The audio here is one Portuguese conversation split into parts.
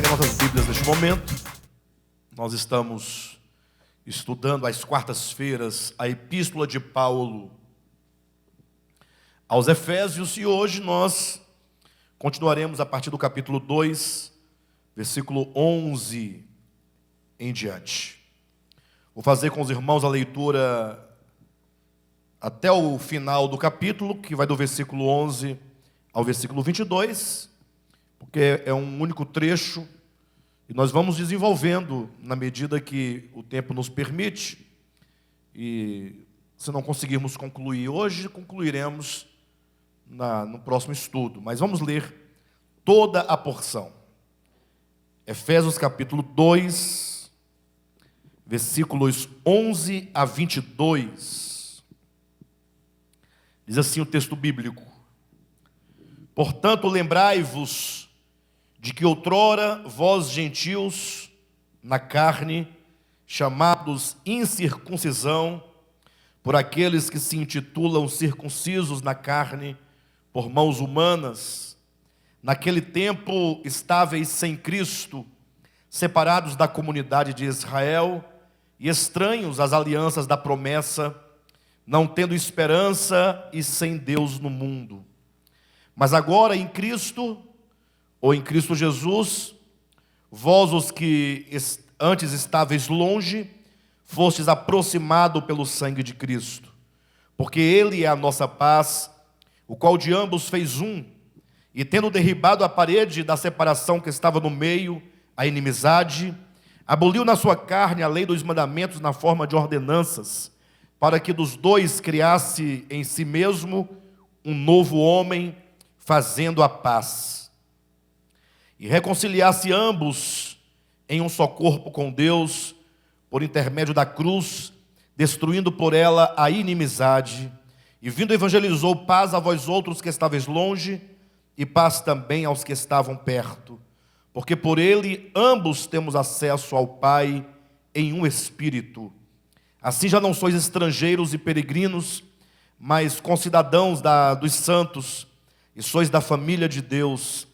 pegar nossas Bíblias neste momento. Nós estamos estudando às quartas-feiras a Epístola de Paulo aos Efésios e hoje nós continuaremos a partir do capítulo 2, versículo 11 em diante. Vou fazer com os irmãos a leitura até o final do capítulo, que vai do versículo 11 ao versículo 22, porque é um único trecho, e nós vamos desenvolvendo na medida que o tempo nos permite, e se não conseguirmos concluir hoje, concluiremos no próximo estudo. Mas vamos ler toda a porção. Efésios capítulo 2, versículos 11 a 22. Diz assim o texto bíblico: portanto, lembrai-vos de que outrora vós gentios na carne, chamados incircuncisão, por aqueles que se intitulam circuncisos na carne, por mãos humanas, naquele tempo estáveis sem Cristo, separados da comunidade de Israel e estranhos às alianças da promessa, não tendo esperança e sem Deus no mundo. Mas agora em Cristo, ou em Cristo Jesus, vós os que antes estáveis longe, fostes aproximados pelo sangue de Cristo, porque Ele é a nossa paz, o qual de ambos fez um, e tendo derribado a parede da separação que estava no meio, a inimizade, aboliu na sua carne a lei dos mandamentos na forma de ordenanças, para que dos dois criasse em si mesmo um novo homem, fazendo a paz, e reconciliasse ambos em um só corpo com Deus, por intermédio da cruz, destruindo por ela a inimizade, e vindo evangelizou paz a vós outros que estáveis longe, e paz também aos que estavam perto, porque por ele ambos temos acesso ao Pai em um Espírito. Assim já não sois estrangeiros e peregrinos, mas concidadãos dos santos, e sois da família de Deus,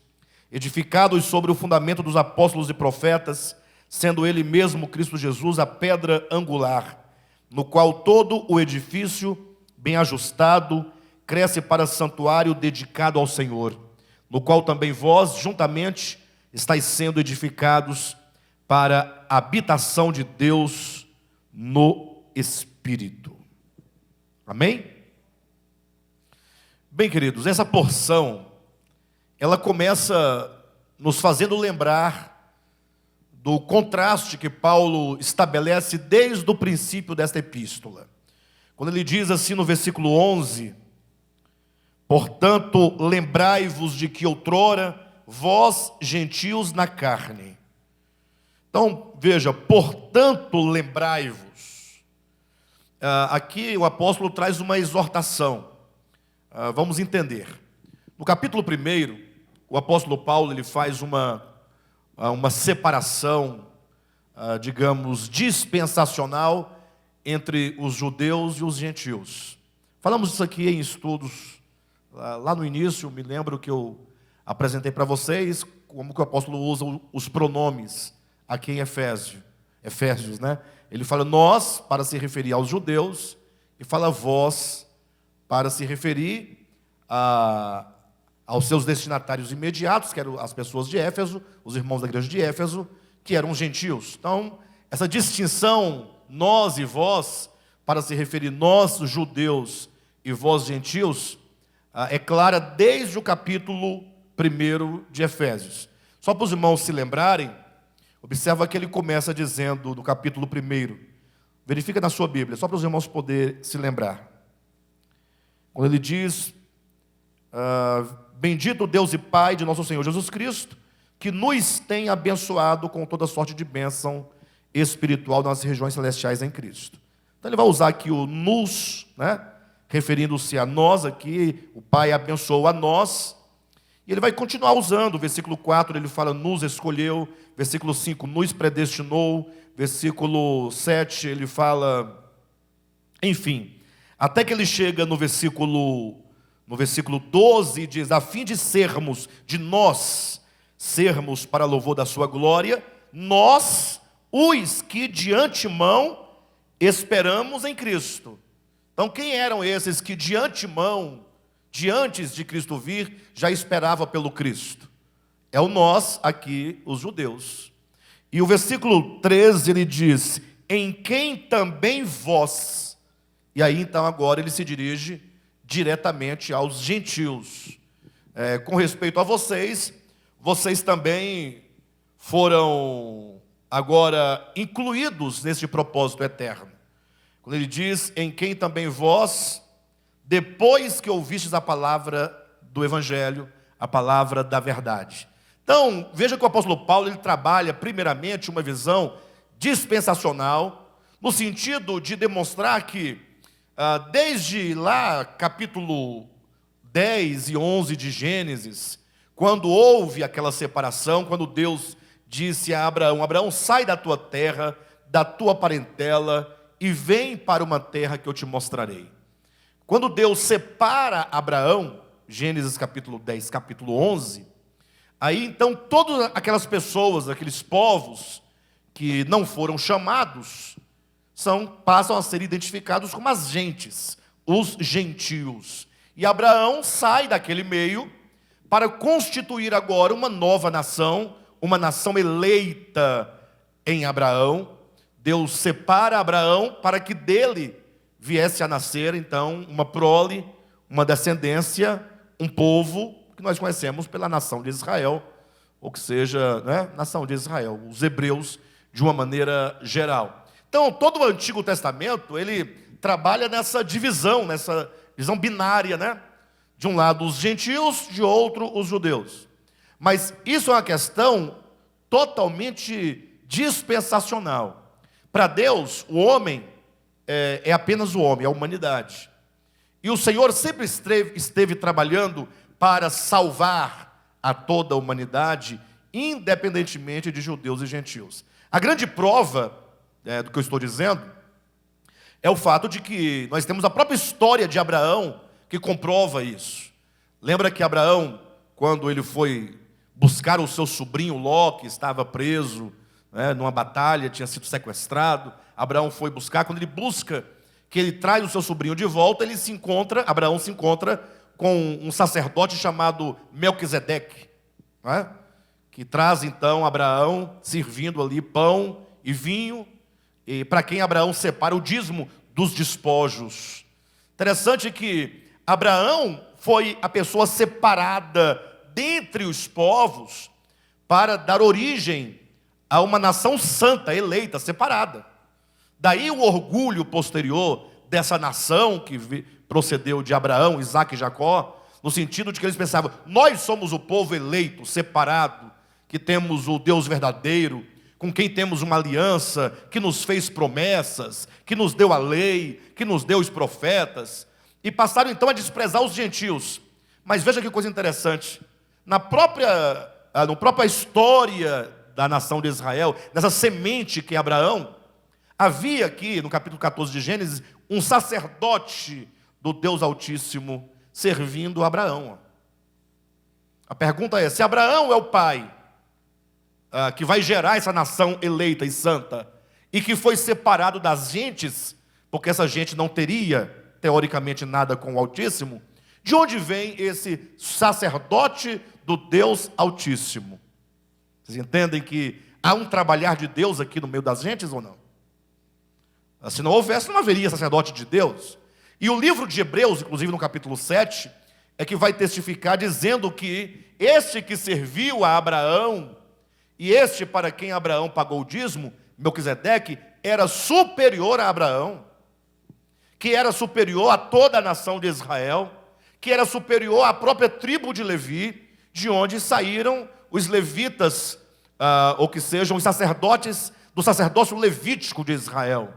edificados sobre o fundamento dos apóstolos e profetas, sendo ele mesmo Cristo Jesus a pedra angular, no qual todo o edifício, bem ajustado, cresce para santuário dedicado ao Senhor, no qual também vós, juntamente, estáis sendo edificados para a habitação de Deus no Espírito. Amém? Bem, queridos, essa porção, ela começa nos fazendo lembrar do contraste que Paulo estabelece desde o princípio desta epístola. Quando ele diz assim no versículo 11, portanto, lembrai-vos de que outrora vós gentios na carne. Então, veja, portanto, lembrai-vos. Aqui o apóstolo traz uma exortação. Vamos entender. No capítulo 1, o apóstolo Paulo ele faz uma separação, digamos, dispensacional entre os judeus e os gentios. Falamos isso aqui em estudos lá no início. Me lembro que eu apresentei para vocês como que o apóstolo usa os pronomes aqui em Efésios, né? Ele fala nós para se referir aos judeus e fala vós para se referir aos seus destinatários imediatos, que eram as pessoas de Éfeso, os irmãos da igreja de Éfeso, que eram gentios. Então, essa distinção, nós e vós, para se referir nós, judeus, e vós, gentios, é clara desde o capítulo 1 de Efésios. Só para os irmãos se lembrarem, observa que ele começa dizendo, no capítulo 1, verifica na sua Bíblia, só para os irmãos poderem se lembrar. Quando ele diz, bendito Deus e Pai de nosso Senhor Jesus Cristo, que nos tem abençoado com toda sorte de bênção espiritual nas regiões celestiais em Cristo. Então ele vai usar aqui o nos, né? Referindo-se a nós aqui, o Pai abençoou a nós, e ele vai continuar usando, o versículo 4 ele fala nos escolheu, versículo 5 nos predestinou, versículo 7 ele fala, enfim, até que ele chega no versículo 12 e diz, a fim de sermos, de nós, sermos para louvor da sua glória, nós, os que de antemão esperamos em Cristo. Então, quem eram esses que de antemão, de antes de Cristo vir, já esperava pelo Cristo? É o nós aqui, os judeus. E o versículo 13, ele diz, em quem também vós. E aí, então, agora ele se dirige diretamente aos gentios. Com respeito a vocês, vocês também foram agora incluídos nesse propósito eterno. Quando ele diz, em quem também vós, depois que ouvistes a palavra do Evangelho, a palavra da verdade. Então, veja que o apóstolo Paulo, ele trabalha primeiramente uma visão dispensacional, no sentido de demonstrar que, desde lá, capítulo 10 e 11 de Gênesis, quando houve aquela separação, quando Deus disse a Abraão, Abraão, sai da tua terra, da tua parentela, e vem para uma terra que eu te mostrarei. Quando Deus separa Abraão, Gênesis capítulo 10, capítulo 11, aí então todas aquelas pessoas, aqueles povos que não foram chamados, passam a ser identificados como as gentes, os gentios. E Abraão sai daquele meio para constituir agora uma nova nação, uma nação eleita em Abraão. Deus separa Abraão para que dele viesse a nascer, então, uma prole, uma descendência, um povo que nós conhecemos pela nação de Israel, ou que seja, né, nação de Israel, os hebreus de uma maneira geral. Então, todo o Antigo Testamento, ele trabalha nessa divisão binária, né? De um lado os gentios, de outro os judeus. Mas isso é uma questão totalmente dispensacional. Para Deus, o homem é apenas o homem, é a humanidade. E o Senhor sempre esteve trabalhando para salvar a toda a humanidade, independentemente de judeus e gentios. A grande prova do que eu estou dizendo é o fato de que nós temos a própria história de Abraão que comprova isso. Lembra que Abraão, quando ele foi buscar o seu sobrinho Ló, que estava preso, numa batalha, tinha sido sequestrado, Abraão foi buscar, quando ele busca, que ele traz o seu sobrinho de volta, Abraão se encontra com um sacerdote chamado Melquisedeque, que traz então Abraão servindo ali pão e vinho, e para quem Abraão separa o dízimo dos despojos. Interessante que Abraão foi a pessoa separada dentre os povos para dar origem a uma nação santa, eleita, separada. Daí o orgulho posterior dessa nação que procedeu de Abraão, Isaque e Jacó, no sentido de que eles pensavam, nós somos o povo eleito, separado, que temos o Deus verdadeiro, com quem temos uma aliança, que nos fez promessas, que nos deu a lei, que nos deu os profetas, e passaram então a desprezar os gentios. Mas veja que coisa interessante, na própria história da nação de Israel, nessa semente que é Abraão, havia aqui, no capítulo 14 de Gênesis, um sacerdote do Deus Altíssimo servindo a Abraão. A pergunta é, se Abraão é o pai que vai gerar essa nação eleita e santa, e que foi separado das gentes, porque essa gente não teria, teoricamente, nada com o Altíssimo, de onde vem esse sacerdote do Deus Altíssimo? Vocês entendem que há um trabalhar de Deus aqui no meio das gentes ou não? Se não houvesse, não haveria sacerdote de Deus. E o livro de Hebreus, inclusive no capítulo 7, é que vai testificar dizendo que este que serviu a Abraão, e este para quem Abraão pagou o dízimo, Melquisedeque, era superior a Abraão, que era superior a toda a nação de Israel, que era superior à própria tribo de Levi, de onde saíram os levitas, ou que sejam os sacerdotes do sacerdócio levítico de Israel.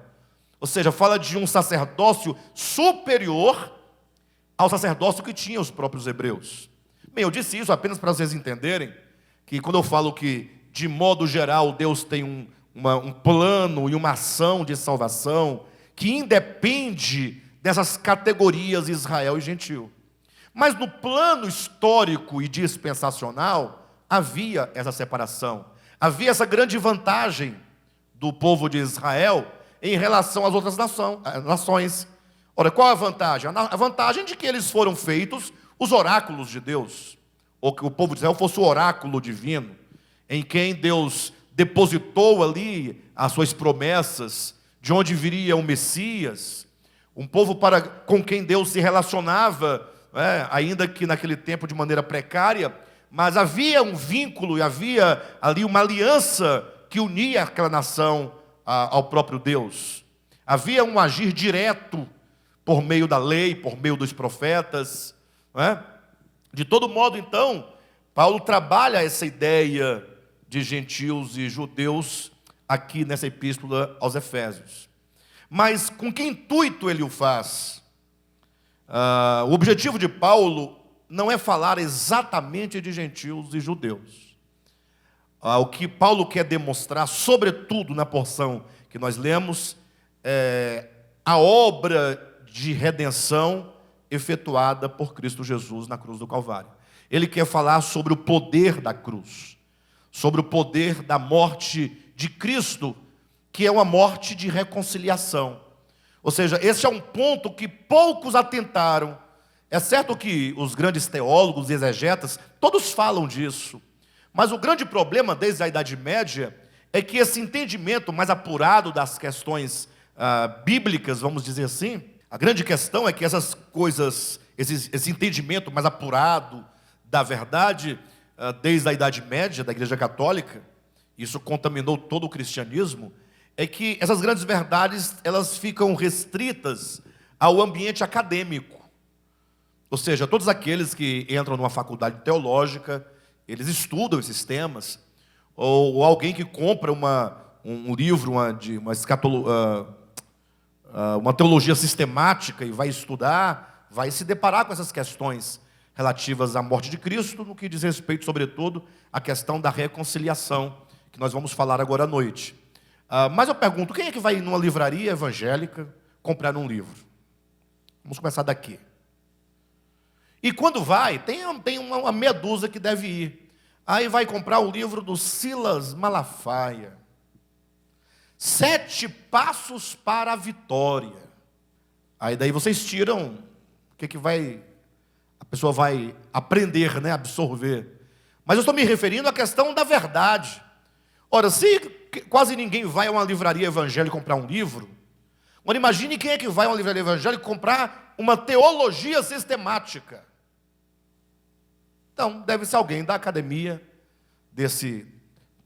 Ou seja, fala de um sacerdócio superior ao sacerdócio que tinham os próprios hebreus. Bem, eu disse isso apenas para vocês entenderem que quando eu falo que, de modo geral, Deus tem um plano e uma ação de salvação que independe dessas categorias Israel e Gentil. Mas no plano histórico e dispensacional, havia essa separação. Havia essa grande vantagem do povo de Israel em relação às outras nações. Ora, qual a vantagem? A vantagem de que eles foram feitos os oráculos de Deus, ou que o povo de Israel fosse o oráculo divino, em quem Deus depositou ali as suas promessas, de onde viria o Messias, um povo com quem Deus se relacionava, ainda que naquele tempo de maneira precária, mas havia um vínculo e havia ali uma aliança que unia aquela nação ao próprio Deus. Havia um agir direto por meio da lei, por meio dos profetas. De todo modo, então, Paulo trabalha essa ideia de gentios e judeus aqui nessa epístola aos Efésios. Mas com que intuito ele o faz? O objetivo de Paulo não é falar exatamente de gentios e judeus. O que Paulo quer demonstrar, sobretudo na porção que nós lemos, é a obra de redenção efetuada por Cristo Jesus na cruz do Calvário. Ele quer falar sobre o poder da cruz, sobre o poder da morte de Cristo, que é uma morte de reconciliação. Ou seja, esse é um ponto que poucos atentaram. É certo que os grandes teólogos e exegetas, todos falam disso. Mas o grande problema desde a Idade Média é que esse entendimento mais apurado das questões bíblicas, vamos dizer assim, a grande questão é que essas coisas, esse entendimento mais apurado da verdade, desde a Idade Média, da Igreja Católica, isso contaminou todo o cristianismo, é que essas grandes verdades, elas ficam restritas ao ambiente acadêmico. Ou seja, todos aqueles que entram numa faculdade teológica, eles estudam esses temas, ou alguém que compra um livro, uma teologia sistemática e vai estudar, vai se deparar com essas questões relativas à morte de Cristo, no que diz respeito, sobretudo, à questão da reconciliação, que nós vamos falar agora à noite. Mas eu pergunto, quem é que vai numa livraria evangélica comprar um livro? Vamos começar daqui. E quando vai, tem uma meia dúzia que deve ir. Aí vai comprar o livro do Silas Malafaia. 7 passos para a vitória. Aí daí vocês tiram o que a pessoa vai aprender, absorver. Mas eu estou me referindo à questão da verdade. Ora, se quase ninguém vai a uma livraria evangélica comprar um livro, agora imagine quem é que vai a uma livraria evangélica comprar uma teologia sistemática. Então, deve ser alguém da academia,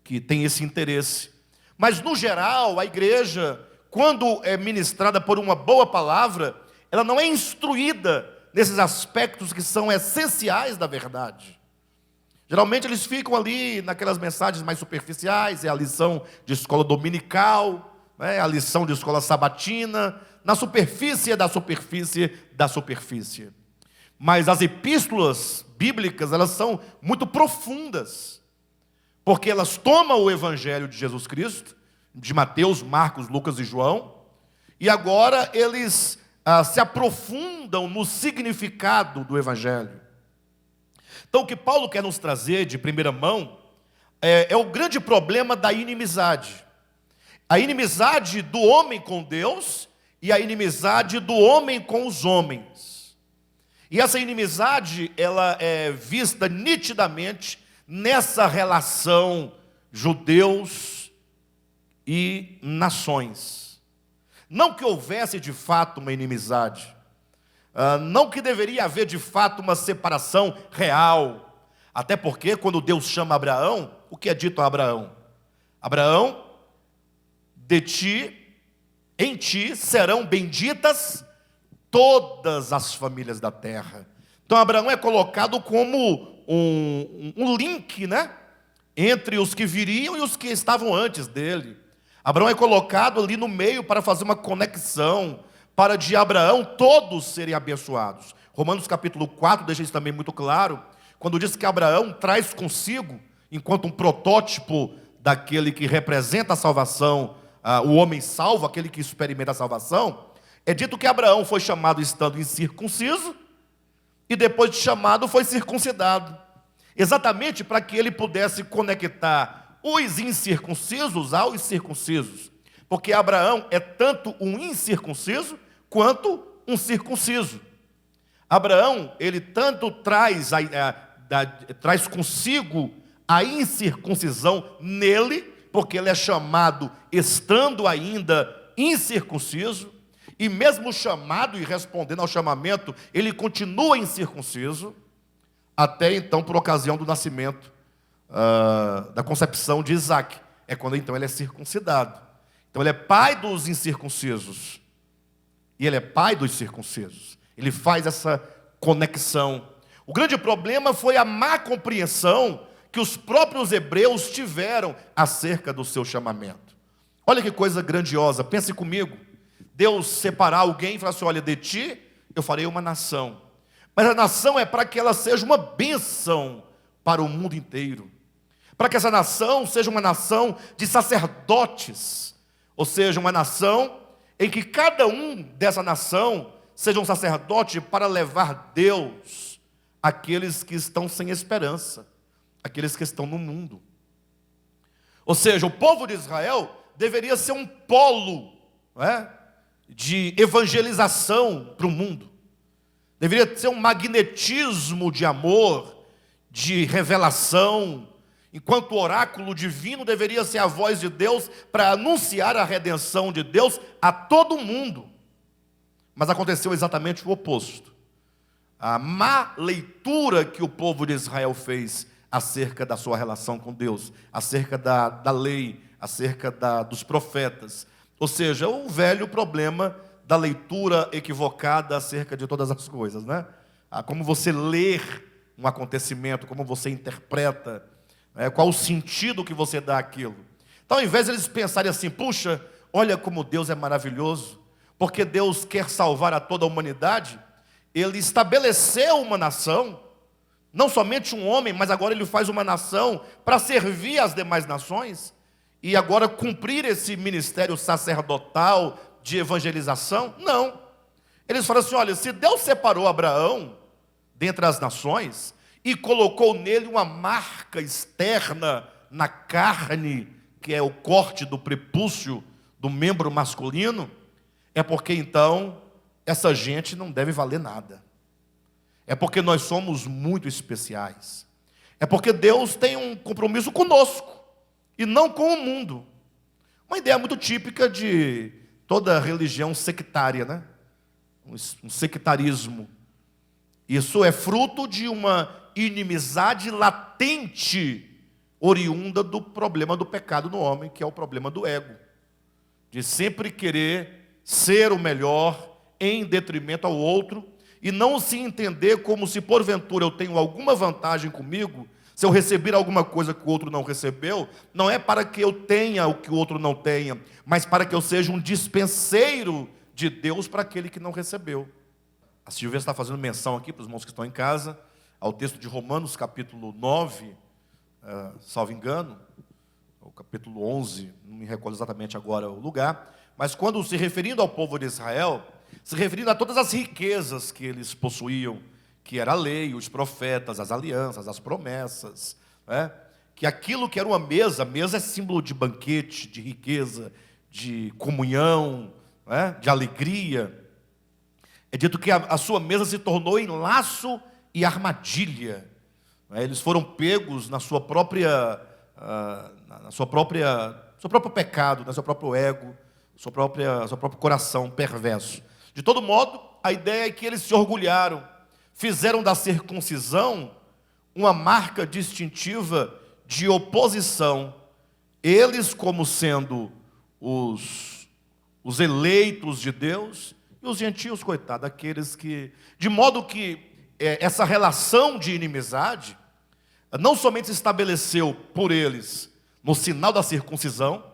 que tem esse interesse. Mas, no geral, a igreja, quando é ministrada por uma boa palavra, ela não é instruída nesses aspectos que são essenciais da verdade. Geralmente eles ficam ali naquelas mensagens mais superficiais, é a lição de escola dominical, a lição de escola sabatina, na superfície da superfície da superfície. Mas as epístolas bíblicas, elas são muito profundas, porque elas tomam o evangelho de Jesus Cristo, de Mateus, Marcos, Lucas e João, e agora eles se aprofundam no significado do evangelho. Então o que Paulo quer nos trazer de primeira mão é o grande problema da inimizade. A inimizade do homem com Deus e a inimizade do homem com os homens. E essa inimizade, ela é vista nitidamente nessa relação judeus e nações. Não que houvesse de fato uma inimizade, não que deveria haver de fato uma separação real, até porque quando Deus chama Abraão, o que é dito a Abraão? Abraão, em ti serão benditas todas as famílias da terra. Então Abraão é colocado como um link, entre os que viriam e os que estavam antes dele. Abraão é colocado ali no meio para fazer uma conexão, para de Abraão todos serem abençoados. Romanos capítulo 4 deixa isso também muito claro, quando diz que Abraão traz consigo, enquanto um protótipo daquele que representa a salvação, o homem salvo, aquele que experimenta a salvação, é dito que Abraão foi chamado estando incircunciso, e depois de chamado foi circuncidado. exatamente para que ele pudesse conectar os incircuncisos aos circuncisos, porque Abraão é tanto um incircunciso quanto um circunciso. Abraão, ele tanto traz consigo a incircuncisão nele, porque ele é chamado estando ainda incircunciso, e mesmo chamado e respondendo ao chamamento, ele continua incircunciso, até então por ocasião do nascimento, da concepção de Isaac. É quando então ele é circuncidado. Então ele é pai dos incircuncisos, e ele é pai dos circuncisos. Ele faz essa conexão. O grande problema foi a má compreensão que os próprios hebreus tiveram acerca do seu chamamento. Olha que coisa grandiosa, pense comigo. Deus separar alguém e falar assim: olha, de ti eu farei uma nação. Mas a nação é para que ela seja uma bênção para o mundo inteiro. Para que essa nação seja uma nação de sacerdotes. Ou seja, uma nação em que cada um dessa nação seja um sacerdote para levar Deus àqueles que estão sem esperança, aqueles que estão no mundo. Ou seja, o povo de Israel deveria ser um polo, não é, de evangelização para o mundo. Deveria ser um magnetismo de amor, de revelação, enquanto o oráculo divino deveria ser a voz de Deus para anunciar a redenção de Deus a todo mundo. Mas aconteceu exatamente o oposto. A má leitura que o povo de Israel fez acerca da sua relação com Deus, acerca da lei, acerca dos profetas. Ou seja, o velho problema da leitura equivocada acerca de todas as coisas, né? Como você ler um acontecimento, como você interpreta, qual o sentido que você dá àquilo. Então, ao invés de eles pensarem assim: puxa, olha como Deus é maravilhoso, porque Deus quer salvar a toda a humanidade, Ele estabeleceu uma nação, não somente um homem, mas agora Ele faz uma nação para servir as demais nações, e agora cumprir esse ministério sacerdotal de evangelização. Não. Eles falam assim: olha, se Deus separou Abraão dentre as nações e colocou nele uma marca externa na carne, que é o corte do prepúcio do membro masculino, é porque então essa gente não deve valer nada. É porque nós somos muito especiais. É porque Deus tem um compromisso conosco e não com o mundo. Uma ideia muito típica de toda religião sectária, né? Um sectarismo. Isso é fruto de uma inimizade latente, oriunda do problema do pecado no homem, que é o problema do ego, de sempre querer ser o melhor em detrimento ao outro, e não se entender como se porventura eu tenho alguma vantagem comigo, se eu receber alguma coisa que o outro não recebeu, não é para que eu tenha o que o outro não tenha, mas para que eu seja um dispenseiro de Deus para aquele que não recebeu. A Silvia está fazendo menção aqui para os irmãos que estão em casa, ao texto de Romanos capítulo 9, salvo engano, o capítulo 11, não me recordo exatamente agora o lugar, mas quando se referindo ao povo de Israel, se referindo a todas as riquezas que eles possuíam, que era a lei, os profetas, as alianças, as promessas, né? Que aquilo que era uma mesa, mesa é símbolo de banquete, de riqueza, de comunhão, né? De alegria. É dito que a sua mesa se tornou em laço e armadilha. Eles foram pegos na sua própria, seu próprio pecado, no seu próprio ego, seu próprio coração perverso. De todo modo, a ideia é que eles se orgulharam, fizeram da circuncisão uma marca distintiva de oposição. Eles como sendo os eleitos de Deus, e os gentios, coitados, aqueles que... De modo que essa relação de inimizade não somente se estabeleceu por eles no sinal da circuncisão,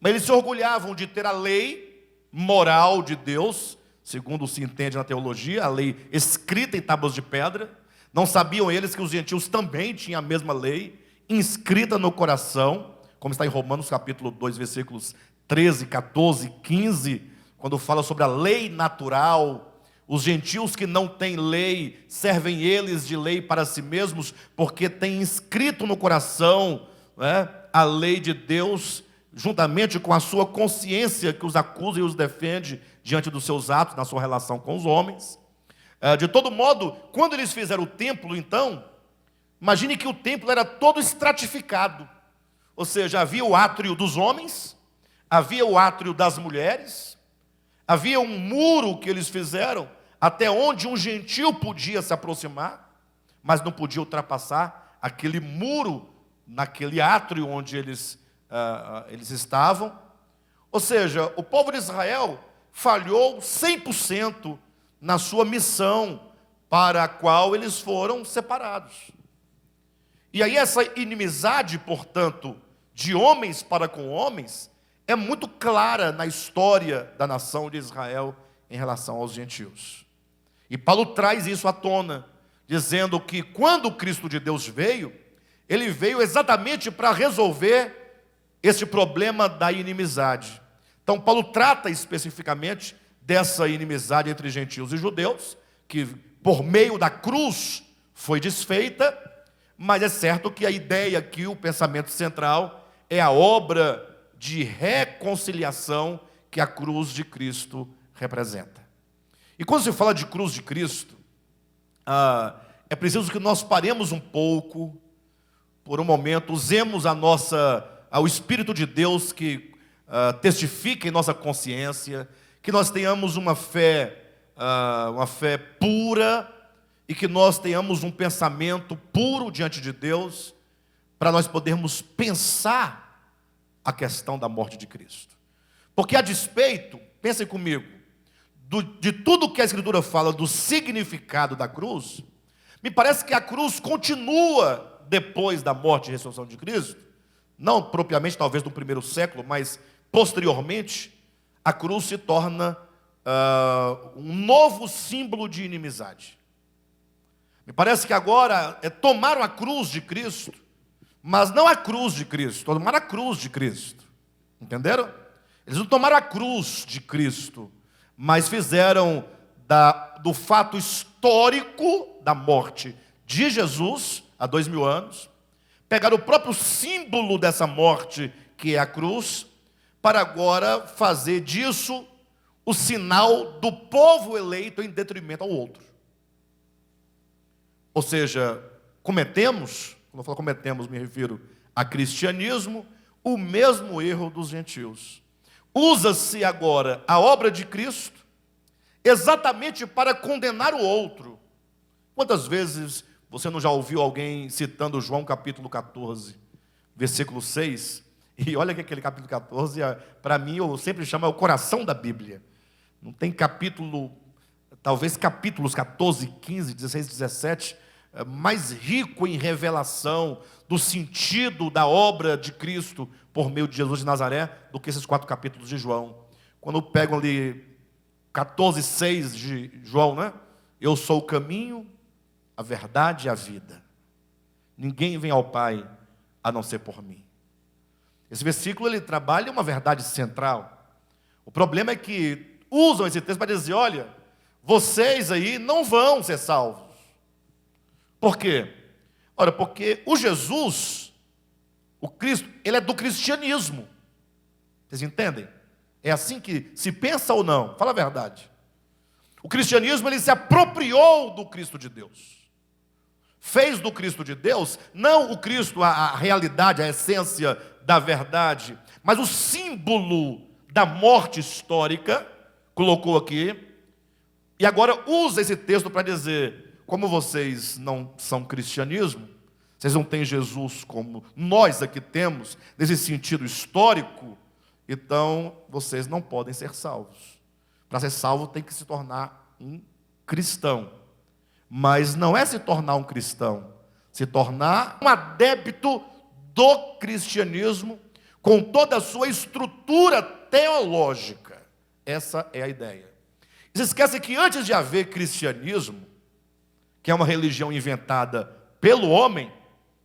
mas eles se orgulhavam de ter a lei moral de Deus, segundo se entende na teologia, a lei escrita em tábuas de pedra. Não sabiam eles que os gentios também tinham a mesma lei, inscrita no coração, como está em Romanos capítulo 2, versículos 13, 14, 15, quando fala sobre a lei natural, os gentios que não têm lei, servem eles de lei para si mesmos, porque têm inscrito no coração, né, a lei de Deus, juntamente com a sua consciência que os acusa e os defende diante dos seus atos, na sua relação com os homens. De todo modo, quando eles fizeram o templo, então, imagine que o templo era todo estratificado. Ou seja, havia o átrio dos homens, havia o átrio das mulheres, havia um muro que eles fizeram, até onde um gentil podia se aproximar, mas não podia ultrapassar aquele muro, naquele átrio onde eles estavam. Ou seja, o povo de Israel falhou 100% na sua missão para a qual eles foram separados. E aí essa inimizade, portanto, de homens para com homens, é muito clara na história da nação de Israel em relação aos gentios. E Paulo traz isso à tona, dizendo que quando o Cristo de Deus veio, ele veio exatamente para resolver esse problema da inimizade. Então Paulo trata especificamente dessa inimizade entre gentios e judeus, que por meio da cruz foi desfeita, mas é certo que a ideia aqui, o pensamento central, é a obra de reconciliação que a cruz de Cristo representa. E quando se fala de cruz de Cristo, é preciso que nós paremos um pouco, por um momento, usemos ao Espírito de Deus que testifica em nossa consciência, que nós tenhamos uma fé pura e que nós tenhamos um pensamento puro diante de Deus, para nós podermos pensar a questão da morte de Cristo. Porque a despeito, pensem comigo, de tudo que a Escritura fala do significado da cruz, me parece que a cruz continua depois da morte e ressurreição de Cristo, não propriamente talvez no primeiro século, mas posteriormente, a cruz se torna um novo símbolo de inimizade. Me parece que agora tomaram a cruz de Cristo, mas não a cruz de Cristo, tomaram a cruz de Cristo. Entenderam? Eles não tomaram a cruz de Cristo, mas fizeram do fato histórico da morte de Jesus, há 2000 anos, pegaram o próprio símbolo dessa morte, que é a cruz, para agora fazer disso o sinal do povo eleito em detrimento ao outro. Ou seja, cometemos, quando eu falo cometemos, me refiro a cristianismo, o mesmo erro dos gentios. Usa-se agora a obra de Cristo exatamente para condenar o outro. Quantas vezes você não já ouviu alguém citando João capítulo 14, versículo 6? E olha que aquele capítulo 14, para mim, eu sempre chamo, é o coração da Bíblia. Não tem capítulo, talvez capítulos 14, 15, 16, 17, mais rico em revelação do sentido da obra de Cristo por meio de Jesus de Nazaré, do que esses 4 capítulos de João. Quando pegam ali 14, 6 de João, né? Eu sou o caminho, a verdade e a vida. Ninguém vem ao Pai a não ser por mim. Esse versículo ele trabalha uma verdade central. O problema é que usam esse texto para dizer, olha, vocês aí não vão ser salvos. Por quê? Ora, porque o Jesus, o Cristo, ele é do cristianismo. Vocês entendem? É assim que se pensa ou não? Fala a verdade. O cristianismo, ele se apropriou do Cristo de Deus. Fez do Cristo de Deus, não o Cristo, a realidade, a essência da verdade, mas o símbolo da morte histórica, colocou aqui, e agora usa esse texto para dizer, como vocês não são cristianismo, vocês não têm Jesus como nós aqui temos, nesse sentido histórico, então vocês não podem ser salvos. Para ser salvo tem que se tornar um cristão. Mas não é se tornar um cristão, se tornar um adepto do cristianismo, com toda a sua estrutura teológica. Essa é a ideia. Se esquece que antes de haver cristianismo, que é uma religião inventada pelo homem,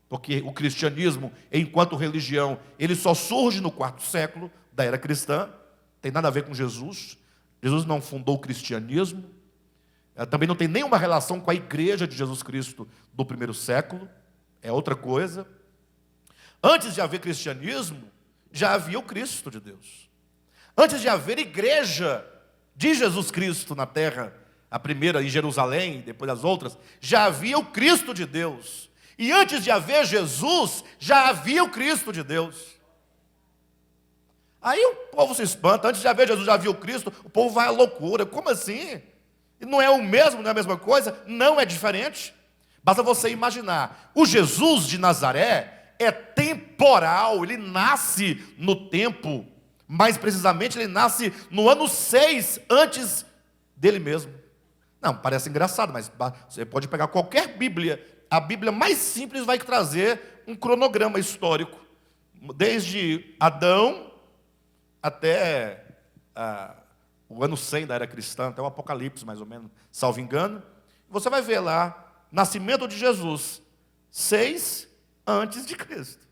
porque o cristianismo, enquanto religião, ele só surge no 4º século da era cristã, tem nada a ver com Jesus. Jesus não fundou o cristianismo. Também não tem nenhuma relação com a igreja de Jesus Cristo do primeiro século. É outra coisa. Antes de haver cristianismo, já havia o Cristo de Deus. Antes de haver igreja de Jesus Cristo na terra, a primeira em Jerusalém, depois as outras, já havia o Cristo de Deus. E antes de haver Jesus, já havia o Cristo de Deus. Aí o povo se espanta, antes de haver Jesus, já havia o Cristo, o povo vai à loucura. Como assim? Não é o mesmo, não é a mesma coisa? Não é diferente. Basta você imaginar, o Jesus de Nazaré é temporal, ele nasce no tempo, mais precisamente ele nasce no ano 6 antes dele mesmo. Não, parece engraçado, mas você pode pegar qualquer Bíblia, a Bíblia mais simples vai trazer um cronograma histórico, desde Adão até o ano 100 da era cristã, até o Apocalipse mais ou menos, salvo engano. Você vai ver lá, nascimento de Jesus, 6 antes de Cristo.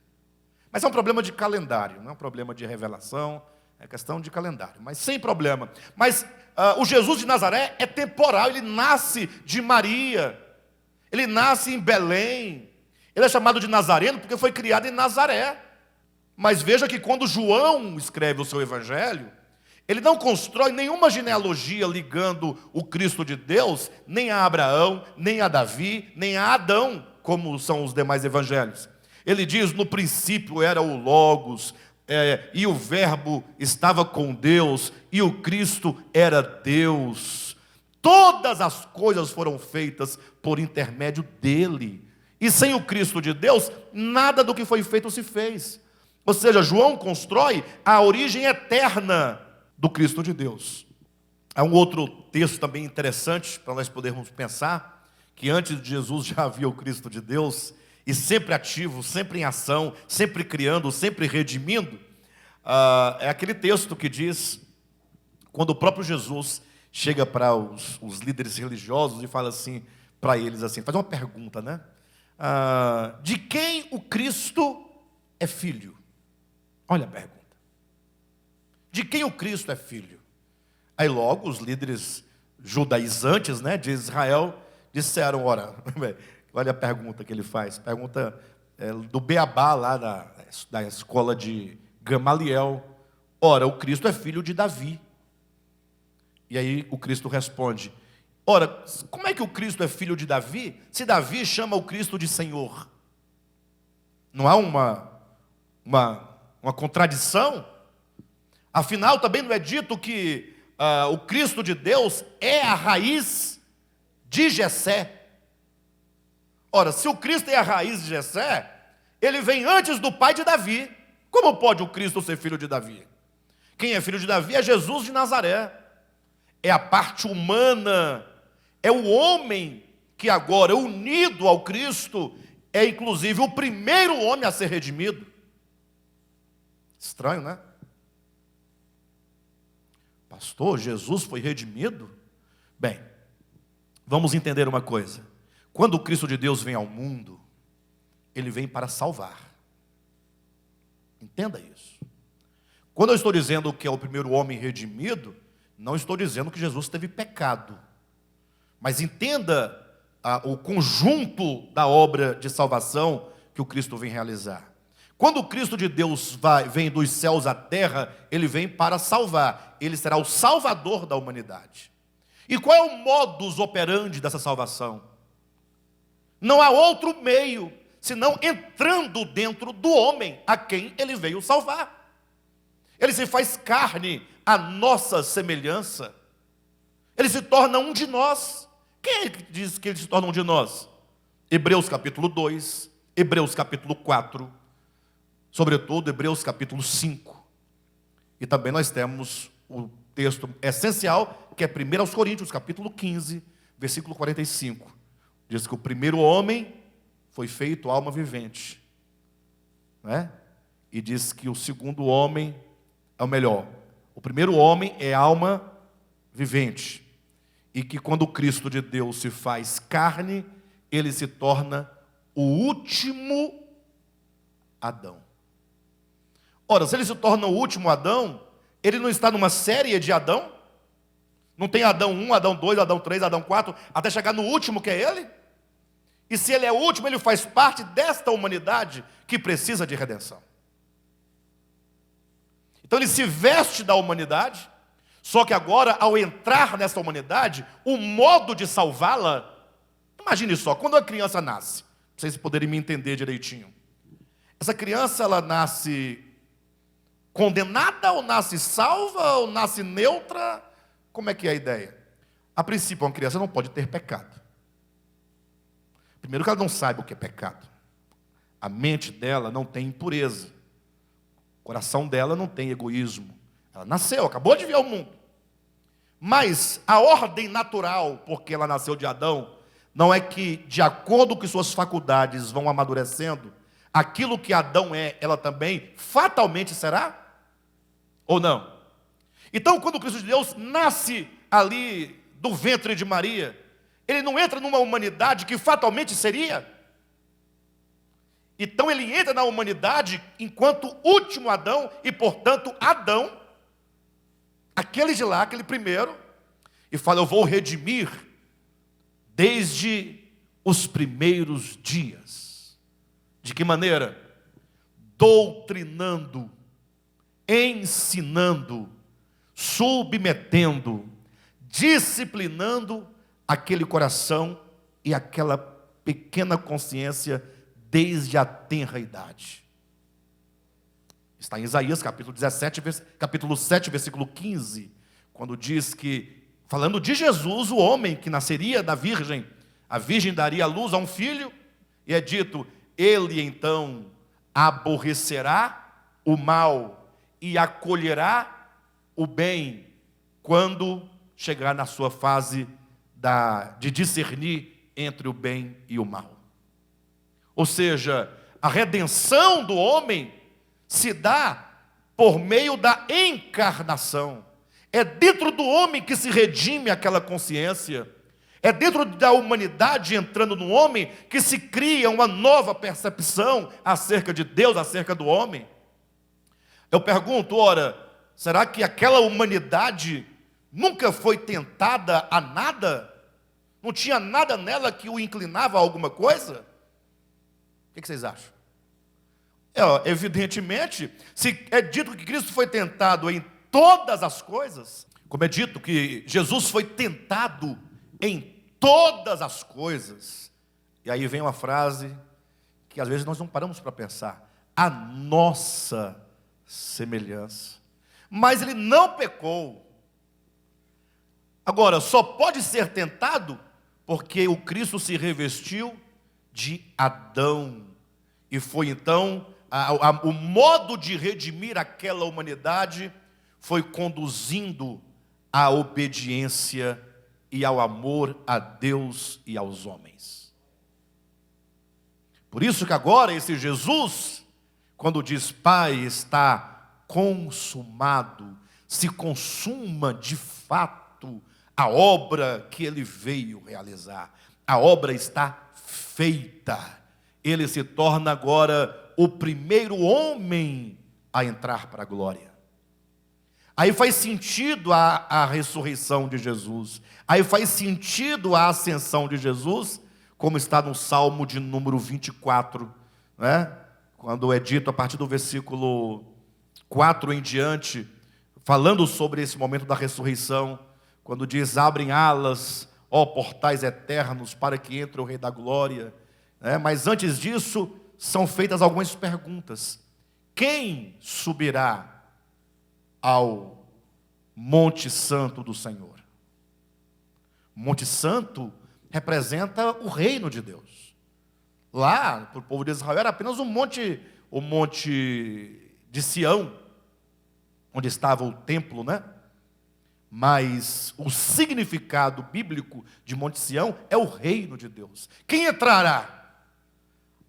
Mas é um problema de calendário, não é um problema de revelação, é questão de calendário, mas sem problema. Mas o Jesus de Nazaré é temporal, ele nasce de Maria, ele nasce em Belém, ele é chamado de Nazareno porque foi criado em Nazaré. Mas veja que quando João escreve o seu evangelho, ele não constrói nenhuma genealogia ligando o Cristo de Deus, nem a Abraão, nem a Davi, nem a Adão, como são os demais evangelhos. Ele diz, no princípio era o Logos, e o verbo estava com Deus, e o Cristo era Deus. Todas as coisas foram feitas por intermédio dele. E sem o Cristo de Deus, nada do que foi feito se fez. Ou seja, João constrói a origem eterna do Cristo de Deus. Há um outro texto também interessante para nós podermos pensar, que antes de Jesus já havia o Cristo de Deus, e sempre ativo, sempre em ação, sempre criando, sempre redimindo. É aquele texto que diz, quando o próprio Jesus chega para os líderes religiosos e fala assim, para eles assim, faz uma pergunta, né? De quem o Cristo é filho? Olha a pergunta. De quem o Cristo é filho? Aí logo os líderes judaizantes, né, de Israel disseram, olha a pergunta que ele faz. Pergunta do Beabá lá da escola de Gamaliel. Ora, o Cristo é filho de Davi. E aí o Cristo responde, ora, como é que o Cristo é filho de Davi, se Davi chama o Cristo de Senhor? Não há uma contradição? Afinal, também não é dito que o Cristo de Deus é a raiz de Jessé. Ora, se o Cristo é a raiz de Jessé, ele vem antes do pai de Davi. Como pode o Cristo ser filho de Davi? Quem é filho de Davi é Jesus de Nazaré. É a parte humana, é o homem que agora, unido ao Cristo, é inclusive o primeiro homem a ser redimido. Estranho, né? Pastor, Jesus foi redimido? Bem, vamos entender uma coisa. Quando o Cristo de Deus vem ao mundo, ele vem para salvar. Entenda isso. Quando eu estou dizendo que é o primeiro homem redimido, não estou dizendo que Jesus teve pecado. Mas entenda o conjunto da obra de salvação que o Cristo vem realizar. Quando o Cristo de Deus vem dos céus à terra, ele vem para salvar. Ele será o salvador da humanidade. E qual é o modus operandi dessa salvação? Não há outro meio, senão entrando dentro do homem, a quem ele veio salvar. Ele se faz carne à nossa semelhança. Ele se torna um de nós. Quem é que diz que ele se torna um de nós? Hebreus capítulo 2, Hebreus capítulo 4, sobretudo Hebreus capítulo 5. E também nós temos o texto essencial, que é 1 Coríntios capítulo 15, versículo 45. Diz que o primeiro homem foi feito alma vivente, não é? E diz que o segundo homem é o melhor. O primeiro homem é alma vivente. E que quando o Cristo de Deus se faz carne, ele se torna o último Adão. Ora, se ele se torna o último Adão, ele não está numa série de Adão? Não tem Adão 1, Adão 2, Adão 3, Adão 4, até chegar no último que é ele? E se ele é o último, ele faz parte desta humanidade que precisa de redenção. Então ele se veste da humanidade, só que agora, ao entrar nessa humanidade, o modo de salvá-la, imagine só, quando a criança nasce, para vocês poderem me entender direitinho, essa criança, ela nasce condenada, ou nasce salva, ou nasce neutra? Como é que é a ideia? A princípio, uma criança não pode ter pecado. Primeiro que ela não sabe o que é pecado. A mente dela não tem impureza. O coração dela não tem egoísmo. Ela nasceu, acabou de vir ao mundo. Mas a ordem natural, porque ela nasceu de Adão, não é que, de acordo com suas faculdades vão amadurecendo, aquilo que Adão é, ela também fatalmente será? Ou não? Então, quando o Cristo de Deus nasce ali do ventre de Maria, ele não entra numa humanidade que fatalmente seria? Então ele entra na humanidade enquanto último Adão, e portanto Adão, aquele de lá, aquele primeiro, e fala: eu vou redimir desde os primeiros dias. De que maneira? Doutrinando, ensinando, submetendo, disciplinando aquele coração e aquela pequena consciência desde a tenra idade. Está em Isaías capítulo 17, capítulo 7, versículo 15, quando diz que, falando de Jesus, o homem que nasceria da virgem, a virgem daria à luz a um filho, e é dito: ele então aborrecerá o mal e acolherá o bem, quando chegar na sua fase de discernir entre o bem e o mal. Ou seja, a redenção do homem se dá por meio da encarnação. É dentro do homem que se redime aquela consciência. É dentro da humanidade entrando no homem que se cria uma nova percepção acerca de Deus, acerca do homem. Eu pergunto, ora, será que aquela humanidade nunca foi tentada a nada? Não tinha nada nela que o inclinava a alguma coisa? O que vocês acham? Evidentemente, se é dito que Cristo foi tentado em todas as coisas, como é dito que Jesus foi tentado em todas as coisas, e aí vem uma frase que às vezes nós não paramos para pensar: a nossa semelhança. Mas ele não pecou. Agora, só pode ser tentado porque o Cristo se revestiu de Adão, e foi então o modo de redimir aquela humanidade foi conduzindo à obediência e ao amor a Deus e aos homens. Por isso que agora esse Jesus, quando diz: Pai, está consumado, se consuma de fato a obra que ele veio realizar. A obra está feita. Ele se torna agora o primeiro homem a entrar para a glória. Aí faz sentido a ressurreição de Jesus. Aí faz sentido a ascensão de Jesus, como está no Salmo de número 24, né? Quando é dito a partir do versículo 4 em diante, falando sobre esse momento da ressurreição, quando diz: abrem alas, ó portais eternos, para que entre o Rei da Glória. Mas antes disso, são feitas algumas perguntas. Quem subirá ao Monte Santo do Senhor? Monte Santo representa o reino de Deus. Lá, para o povo de Israel, era apenas o monte de Sião, onde estava o templo, né? Mas o significado bíblico de Monte Sião é o reino de Deus. Quem entrará?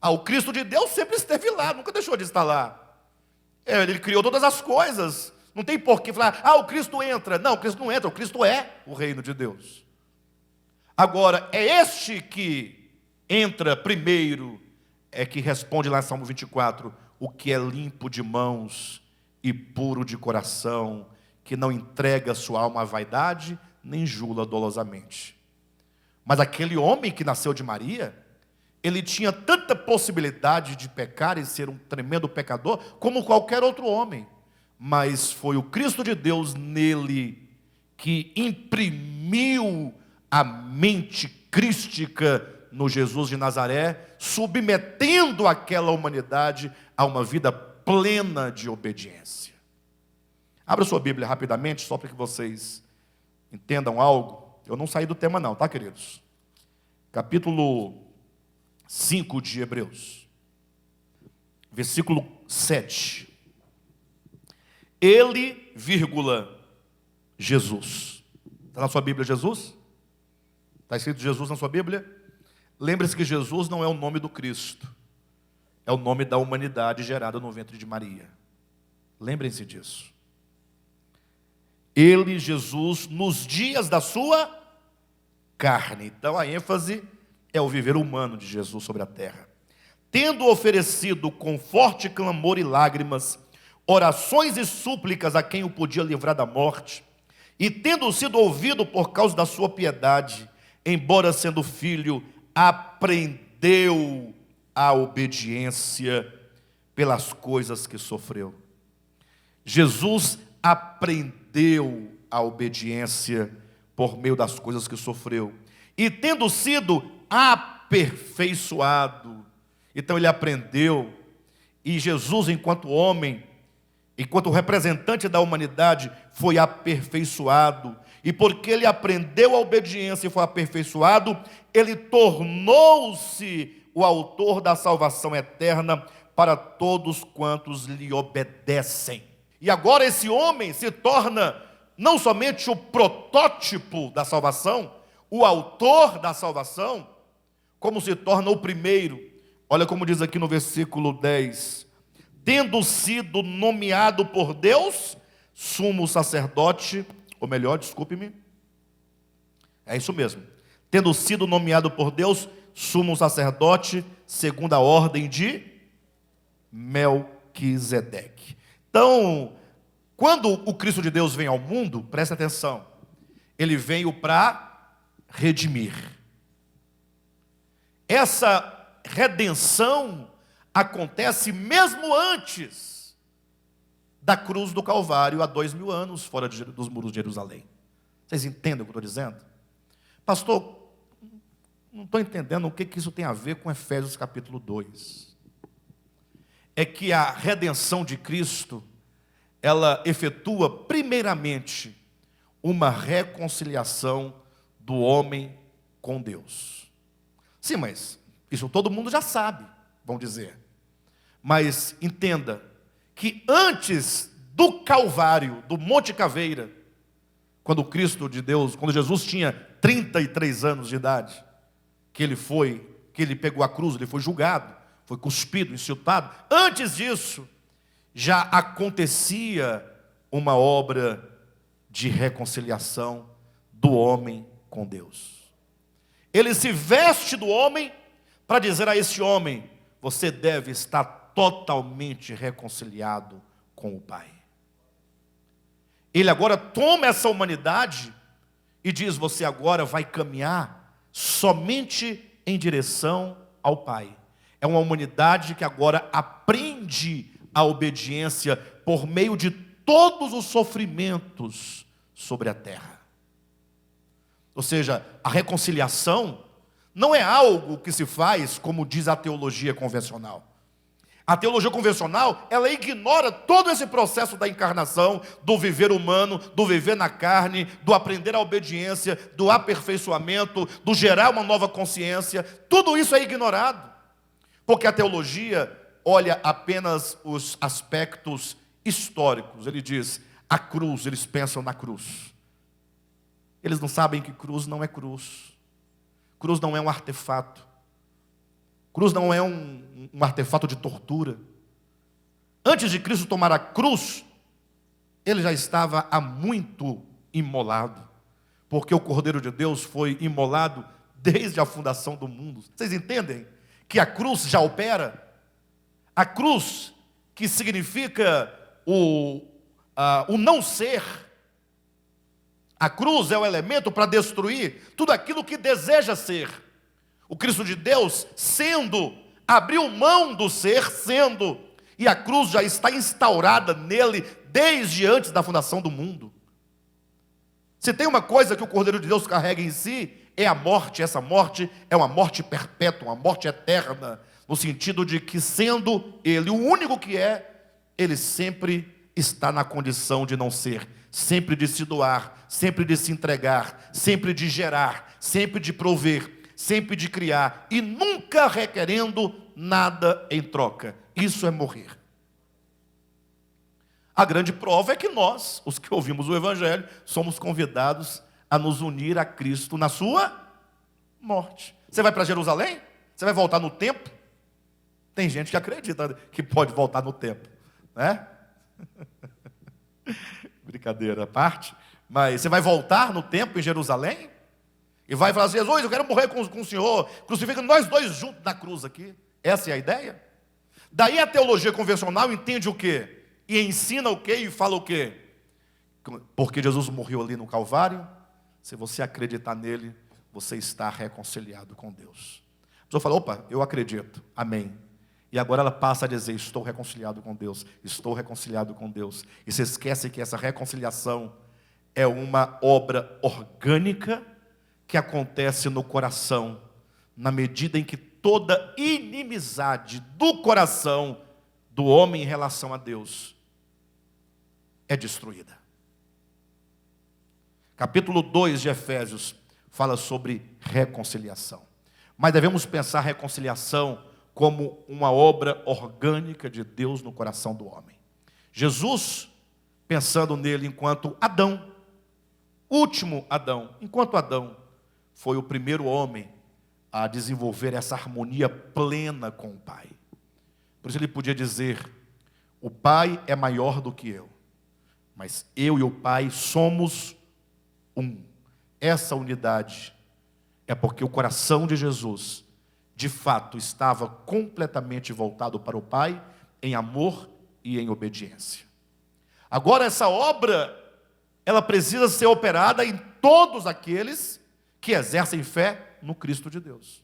O Cristo de Deus sempre esteve lá, nunca deixou de estar lá. Ele criou todas as coisas. Não tem por que falar: o Cristo entra. Não, o Cristo não entra, o Cristo é o reino de Deus. Agora, é este que entra primeiro, é que responde lá em Salmo 24: o que é limpo de mãos e puro de coração, que não entrega sua alma à vaidade, nem jula dolosamente. Mas aquele homem que nasceu de Maria, ele tinha tanta possibilidade de pecar e ser um tremendo pecador, como qualquer outro homem. Mas foi o Cristo de Deus nele que imprimiu a mente crística no Jesus de Nazaré, submetendo aquela humanidade a uma vida plena de obediência. Abra sua Bíblia rapidamente, só para que vocês entendam algo. Eu não saí do tema não, tá, queridos? Capítulo 5 de Hebreus, versículo 7. Ele, vírgula, Jesus. Está na sua Bíblia Jesus? Está escrito Jesus na sua Bíblia? Lembre-se que Jesus não é o nome do Cristo, é o nome da humanidade gerada no ventre de Maria. Lembrem-se disso. Ele, Jesus, nos dias da sua carne. Então a ênfase é o viver humano de Jesus sobre a terra. Tendo oferecido com forte clamor e lágrimas, orações e súplicas a quem o podia livrar da morte, e tendo sido ouvido por causa da sua piedade, embora sendo filho, aprendeu a obediência pelas coisas que sofreu. Jesus aprendeu a obediência por meio das coisas que sofreu. E tendo sido aperfeiçoado, então ele aprendeu, e Jesus, enquanto homem, enquanto representante da humanidade, foi aperfeiçoado. E porque ele aprendeu a obediência e foi aperfeiçoado, ele tornou-se o autor da salvação eterna para todos quantos lhe obedecem. E agora esse homem se torna não somente o protótipo da salvação, o autor da salvação, como se torna o primeiro. Olha como diz aqui no versículo 10. Tendo sido nomeado por Deus, sumo sacerdote, ou melhor, desculpe-me, é isso mesmo. Tendo sido nomeado por Deus, sumo sacerdote, segundo a ordem de Melquisedeque. Então, quando o Cristo de Deus vem ao mundo, presta atenção, ele veio para redimir. Essa redenção acontece mesmo antes da cruz do Calvário, há 2000 anos, fora dos muros de Jerusalém. Vocês entendem o que eu estou dizendo? Pastor, não estou entendendo o que isso tem a ver com Efésios capítulo 2. É que a redenção de Cristo, ela efetua primeiramente uma reconciliação do homem com Deus. Sim, mas isso todo mundo já sabe, vão dizer. Mas entenda que antes do Calvário, do Monte Caveira, quando Cristo de Deus, quando Jesus tinha 33 anos de idade, que ele pegou a cruz, ele foi julgado, foi cuspido, insultado. Antes disso, já acontecia uma obra de reconciliação do homem com Deus. Ele se veste do homem para dizer a esse homem: você deve estar totalmente reconciliado com o Pai. Ele agora toma essa humanidade e diz: você agora vai caminhar somente em direção ao Pai. É uma humanidade que agora aprende a obediência por meio de todos os sofrimentos sobre a terra. Ou seja, a reconciliação não é algo que se faz como diz a teologia convencional. A teologia convencional, ela ignora todo esse processo da encarnação, do viver humano, do viver na carne, do aprender a obediência, do aperfeiçoamento, do gerar uma nova consciência. Tudo isso é ignorado, porque a teologia olha apenas os aspectos históricos. Ele diz, a cruz, eles pensam na cruz. Eles não sabem que cruz não é cruz. Cruz não é um artefato. Cruz não é um artefato de tortura. Antes de Cristo tomar a cruz, ele já estava há muito imolado, porque o Cordeiro de Deus foi imolado desde a fundação do mundo. Vocês entendem que a cruz já opera? A cruz, que significa o não ser, A cruz é o elemento para destruir tudo aquilo que deseja ser. O Cristo de Deus, sendo, abriu mão do ser, sendo, e a cruz já está instaurada nele desde antes da fundação do mundo. Se tem uma coisa que o Cordeiro de Deus carrega em si, é a morte. Essa morte é uma morte perpétua, uma morte eterna, no sentido de que, sendo ele o único que é, ele sempre está na condição de não ser, sempre de se doar, sempre de se entregar, sempre de gerar, sempre de prover, sempre de criar, e nunca requerendo nada em troca. Isso é morrer. A grande prova é que nós, os que ouvimos o Evangelho, somos convidados a nos unir a Cristo na sua morte. Você vai para Jerusalém? Você vai voltar no tempo? Tem gente que acredita que pode voltar no tempo, né? Brincadeira à parte. Mas você vai voltar no tempo em Jerusalém? E vai falar assim: Jesus, eu quero morrer com o Senhor, crucifica nós dois juntos na cruz aqui. Essa é a ideia? Daí a teologia convencional entende o quê? E ensina o quê? E fala o quê? Porque Jesus morreu ali no Calvário, se você acreditar nele, você está reconciliado com Deus. A pessoa fala: opa, eu acredito, amém. E agora ela passa a dizer: estou reconciliado com Deus, estou reconciliado com Deus. E se esquece que essa reconciliação é uma obra orgânica que acontece no coração, na medida em que toda inimizade do coração do homem em relação a Deus é destruída. Capítulo 2 de Efésios fala sobre reconciliação. Mas devemos pensar a reconciliação como uma obra orgânica de Deus no coração do homem. Jesus, pensando nele enquanto Adão, último Adão, enquanto Adão foi o primeiro homem a desenvolver essa harmonia plena com o Pai. Por isso ele podia dizer: o Pai é maior do que eu, mas eu e o Pai somos um. Essa unidade é porque o coração de Jesus, de fato, estava completamente voltado para o Pai, em amor e em obediência. Agora, essa obra, ela precisa ser operada em todos aqueles que exercem fé no Cristo de Deus.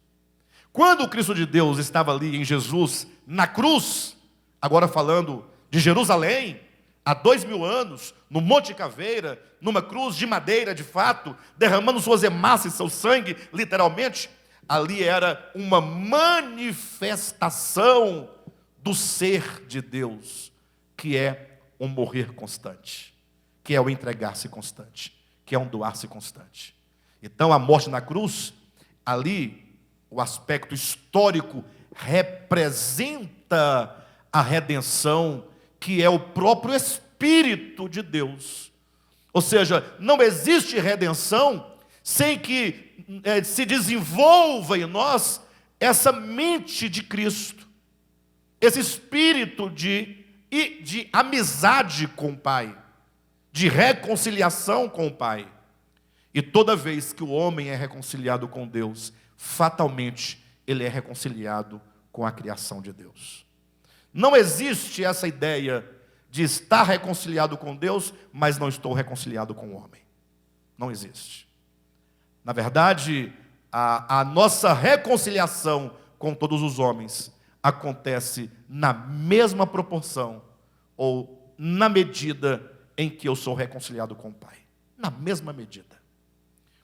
Quando o Cristo de Deus estava ali em Jesus, na cruz, agora falando de Jerusalém, há 2000 anos, no Monte Caveira, numa cruz de madeira de fato, derramando suas hemácias, seu sangue, literalmente, ali era uma manifestação do ser de Deus, que é um morrer constante, que é o entregar-se constante, que é um doar-se constante. Então a morte na cruz, ali, o aspecto histórico representa a redenção, que é o próprio Espírito de Deus. Ou seja, não existe redenção sem que se desenvolva em nós essa mente de Cristo, esse espírito de amizade com o Pai, de reconciliação com o Pai. E toda vez que o homem é reconciliado com Deus, fatalmente ele é reconciliado com a criação de Deus. Não existe essa ideia de estar reconciliado com Deus, mas não estou reconciliado com o homem. Não existe. Na verdade, a nossa reconciliação com todos os homens acontece na mesma proporção, ou na medida em que eu sou reconciliado com o Pai. Na mesma medida.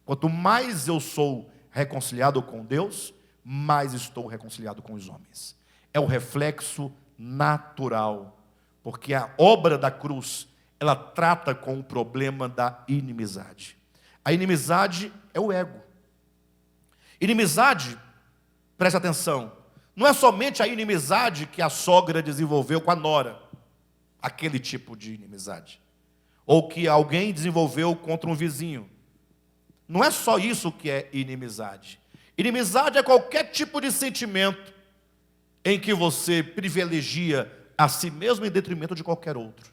Quanto mais eu sou reconciliado com Deus, mais estou reconciliado com os homens. É o reflexo natural, porque a obra da cruz, ela trata com o problema da inimizade. A inimizade é o ego. Inimizade, preste atenção, não é somente a inimizade que a sogra desenvolveu com a nora, aquele tipo de inimizade, ou que alguém desenvolveu contra um vizinho. Não é só isso que é inimizade. Inimizade é qualquer tipo de sentimento em que você privilegia a si mesmo em detrimento de qualquer outro.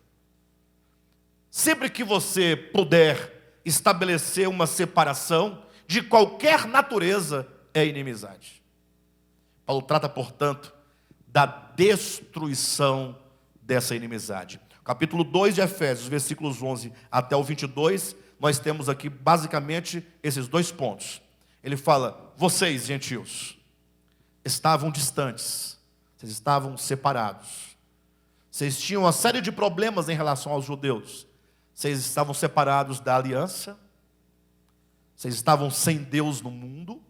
Sempre que você puder estabelecer uma separação de qualquer natureza, é inimizade. Paulo trata, portanto, da destruição dessa inimizade. Capítulo 2 de Efésios, versículos 11 até o 22, nós temos aqui basicamente esses dois pontos. Ele fala: vocês, gentios, estavam distantes, vocês estavam separados, vocês tinham uma série de problemas em relação aos judeus, vocês estavam separados da aliança, vocês estavam sem Deus no mundo,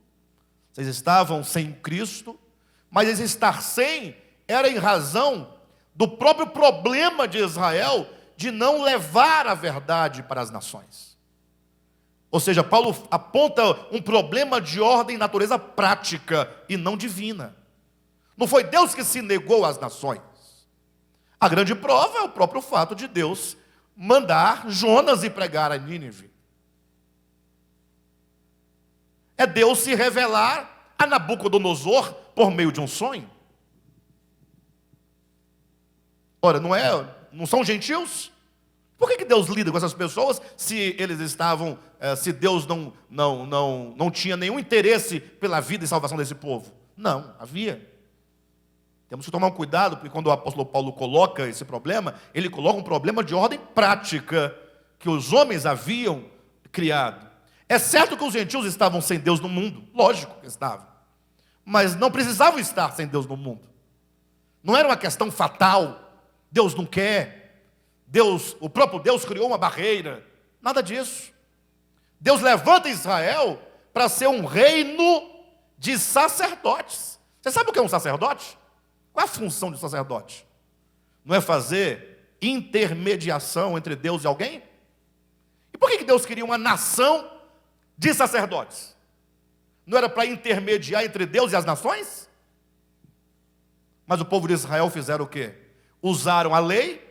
vocês estavam sem Cristo, mas esse estar sem era em razão do próprio problema de Israel de não levar a verdade para as nações. Ou seja, Paulo aponta um problema de ordem e natureza prática e não divina. Não foi Deus que se negou às nações. A grande prova é o próprio fato de Deus mandar Jonas ir pregar a Nínive. É Deus se revelar a Nabucodonosor por meio de um sonho. Ora, não são gentios? Por que Deus lida com essas pessoas se eles estavam, se Deus não tinha nenhum interesse pela vida e salvação desse povo? Não, havia. Temos que tomar um cuidado, porque quando o apóstolo Paulo coloca esse problema, ele coloca um problema de ordem prática que os homens haviam criado. É certo que os gentios estavam sem Deus no mundo, lógico que estavam, mas não precisavam estar sem Deus no mundo. Não era uma questão fatal. Deus não quer, o próprio Deus criou uma barreira, nada disso. Deus levanta Israel para ser um reino de sacerdotes. Você sabe o que é um sacerdote? Qual é a função de um sacerdote? Não é fazer intermediação entre Deus e alguém? E por que Deus queria uma nação de sacerdotes? Não era para intermediar entre Deus e as nações? Mas o povo de Israel fizeram o quê? Usaram a lei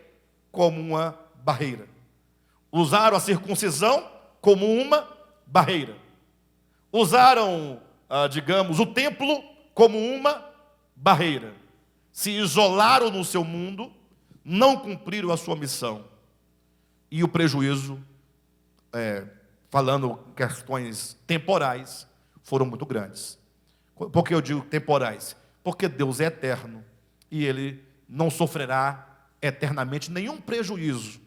como uma barreira. Usaram a circuncisão como uma barreira. Usaram, digamos, o templo como uma barreira. Se isolaram no seu mundo, não cumpriram a sua missão. E o prejuízo, falando questões temporais, foram muito grandes. Por que eu digo temporais? Porque Deus é eterno e Ele não sofrerá eternamente nenhum prejuízo,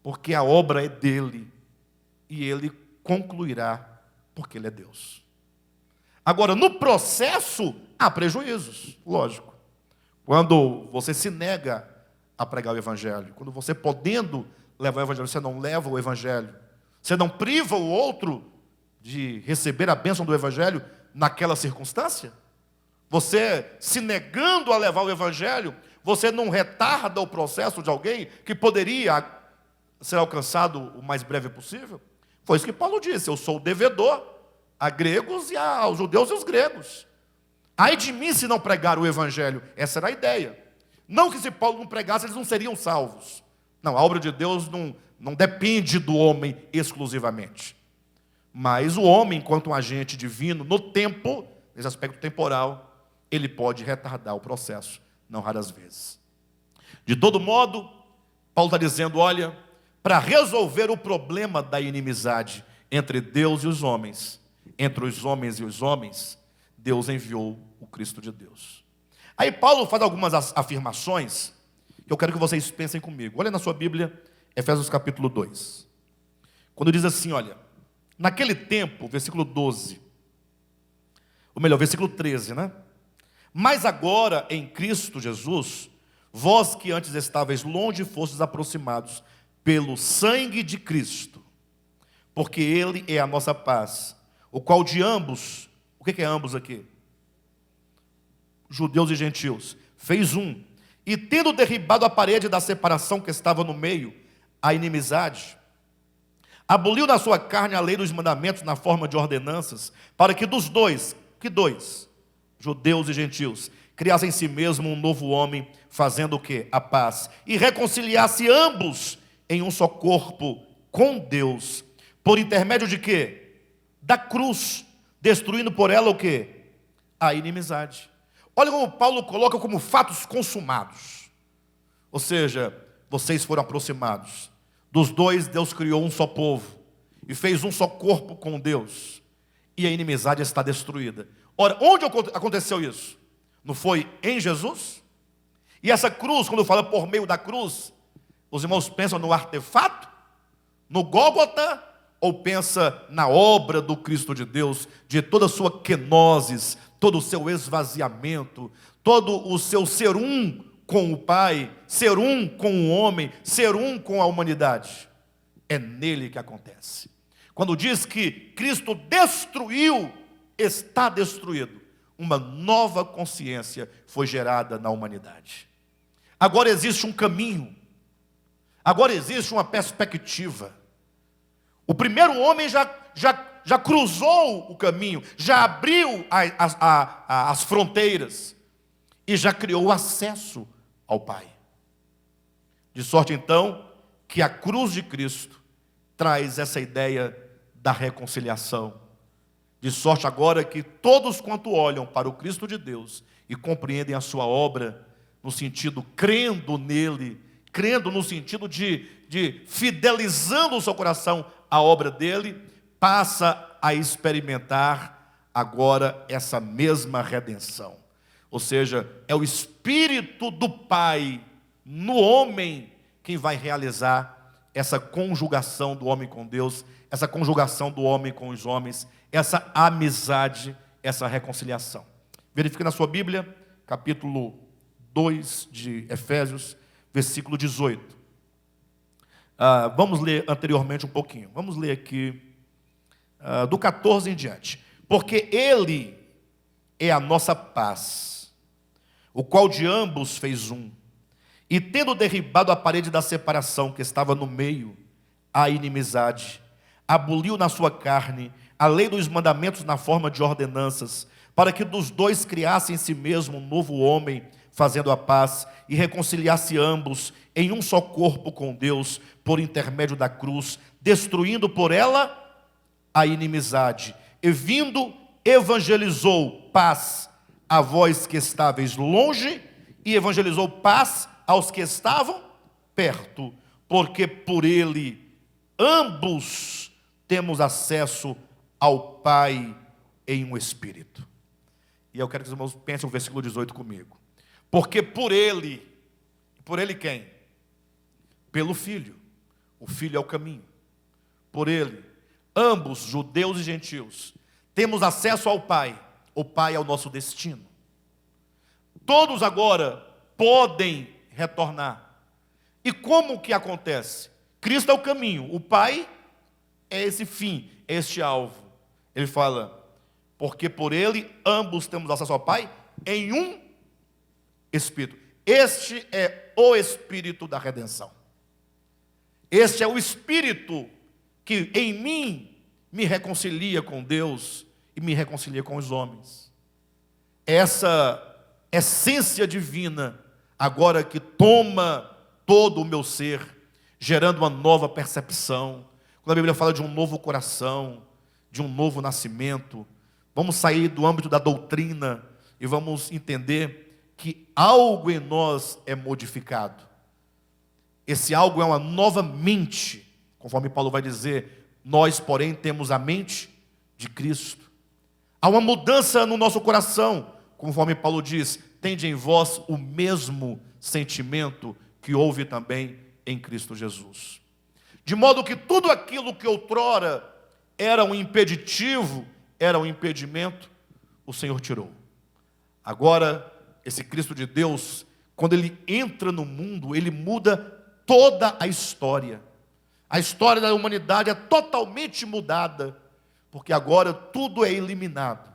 porque a obra é dele e ele concluirá, porque ele é Deus. Agora, no processo, há prejuízos, lógico. Quando você se nega a pregar o evangelho, quando você podendo levar o evangelho, você não leva o evangelho, você não priva o outro de receber a bênção do evangelho naquela circunstância, você se negando a levar o evangelho, você não retarda o processo de alguém que poderia ser alcançado o mais breve possível? Foi isso que Paulo disse: eu sou o devedor a gregos e aos judeus e aos gregos. Ai de mim se não pregar o evangelho. Essa era a ideia. Não que se Paulo não pregasse, eles não seriam salvos. Não, a obra de Deus não depende do homem exclusivamente. Mas o homem, enquanto um agente divino, no tempo, nesse aspecto temporal, ele pode retardar o processo, não raras vezes. De todo modo, Paulo está dizendo, olha, para resolver o problema da inimizade entre Deus e os homens, entre os homens e os homens, Deus enviou o Cristo de Deus. Aí Paulo faz algumas afirmações que eu quero que vocês pensem comigo. Olha na sua Bíblia, Efésios capítulo 2. Quando diz assim, olha, naquele tempo, versículo 12, ou melhor, versículo 13, né? Mas agora, em Cristo Jesus, vós que antes estáveis longe, fostes aproximados pelo sangue de Cristo, porque Ele é a nossa paz, o qual de ambos, o que é ambos aqui? Judeus e gentios, fez um, e tendo derribado a parede da separação que estava no meio, a inimizade, aboliu na sua carne a lei dos mandamentos na forma de ordenanças, para que dos dois, que dois? Judeus e gentios, criassem em si mesmo um novo homem, fazendo o quê? A paz, e reconciliasse ambos em um só corpo com Deus, por intermédio de quê? Da cruz, destruindo por ela o quê? A inimizade. Olha como Paulo coloca como fatos consumados. Ou seja, vocês foram aproximados. Dos dois, Deus criou um só povo e fez um só corpo com Deus. E a inimizade está destruída. Ora, onde aconteceu isso? Não foi em Jesus? E essa cruz, quando fala por meio da cruz, os irmãos pensam no artefato, no Gólgota ou pensa na obra do Cristo de Deus, de toda a sua kenosis, todo o seu esvaziamento, todo o seu ser um com o Pai, ser um com o homem, ser um com a humanidade. É nele que acontece. Quando diz que Cristo destruiu, está destruído, uma nova consciência foi gerada na humanidade. Agora existe um caminho, agora existe uma perspectiva. O primeiro homem já cruzou o caminho, já abriu as fronteiras e já criou o acesso ao Pai. De sorte então que a cruz de Cristo traz essa ideia da reconciliação. De sorte agora que todos quanto olham para o Cristo de Deus e compreendem a sua obra, no sentido crendo nele, crendo no sentido de fidelizando o seu coração à obra dele, passa a experimentar agora essa mesma redenção. Ou seja, é o Espírito do Pai no homem quem vai realizar essa conjugação do homem com Deus, essa conjugação do homem com os homens, essa amizade, essa reconciliação. Verifique na sua Bíblia, capítulo 2 de Efésios, versículo 18. Vamos ler anteriormente um pouquinho. Vamos ler aqui do 14 em diante. Porque Ele é a nossa paz, o qual de ambos fez um, e tendo derribado a parede da separação que estava no meio, a inimizade, aboliu na sua carne a lei dos mandamentos na forma de ordenanças, para que dos dois criasse em si mesmo um novo homem, fazendo a paz, e reconciliasse ambos em um só corpo com Deus, por intermédio da cruz, destruindo por ela a inimizade. E vindo, evangelizou paz a vós que estáveis longe, e evangelizou paz aos que estavam perto, porque por ele ambos temos acesso ao Pai em um Espírito. E eu quero que os irmãos pensem o versículo 18 comigo. Porque por ele quem? Pelo Filho. O Filho é o caminho. Por ele, ambos, judeus e gentios, temos acesso ao Pai. O Pai é o nosso destino. Todos agora podem retornar. E como que acontece? Cristo é o caminho, o Pai é esse fim, é este alvo. Ele fala, porque por ele ambos temos acesso ao Pai em um Espírito. Este é o Espírito da redenção. Este é o Espírito que em mim me reconcilia com Deus e me reconcilia com os homens. Essa essência divina agora que toma todo o meu ser, gerando uma nova percepção. Quando a Bíblia fala de um novo coração, de um novo nascimento, vamos sair do âmbito da doutrina e vamos entender que algo em nós é modificado. Esse algo é uma nova mente, conforme Paulo vai dizer, nós, porém, temos a mente de Cristo. Há uma mudança no nosso coração, conforme Paulo diz, tende em vós o mesmo sentimento que houve também em Cristo Jesus. De modo que tudo aquilo que outrora era um impeditivo, era um impedimento, o Senhor tirou. Agora, esse Cristo de Deus, quando Ele entra no mundo, Ele muda toda a história. A história da humanidade é totalmente mudada, porque agora tudo é eliminado.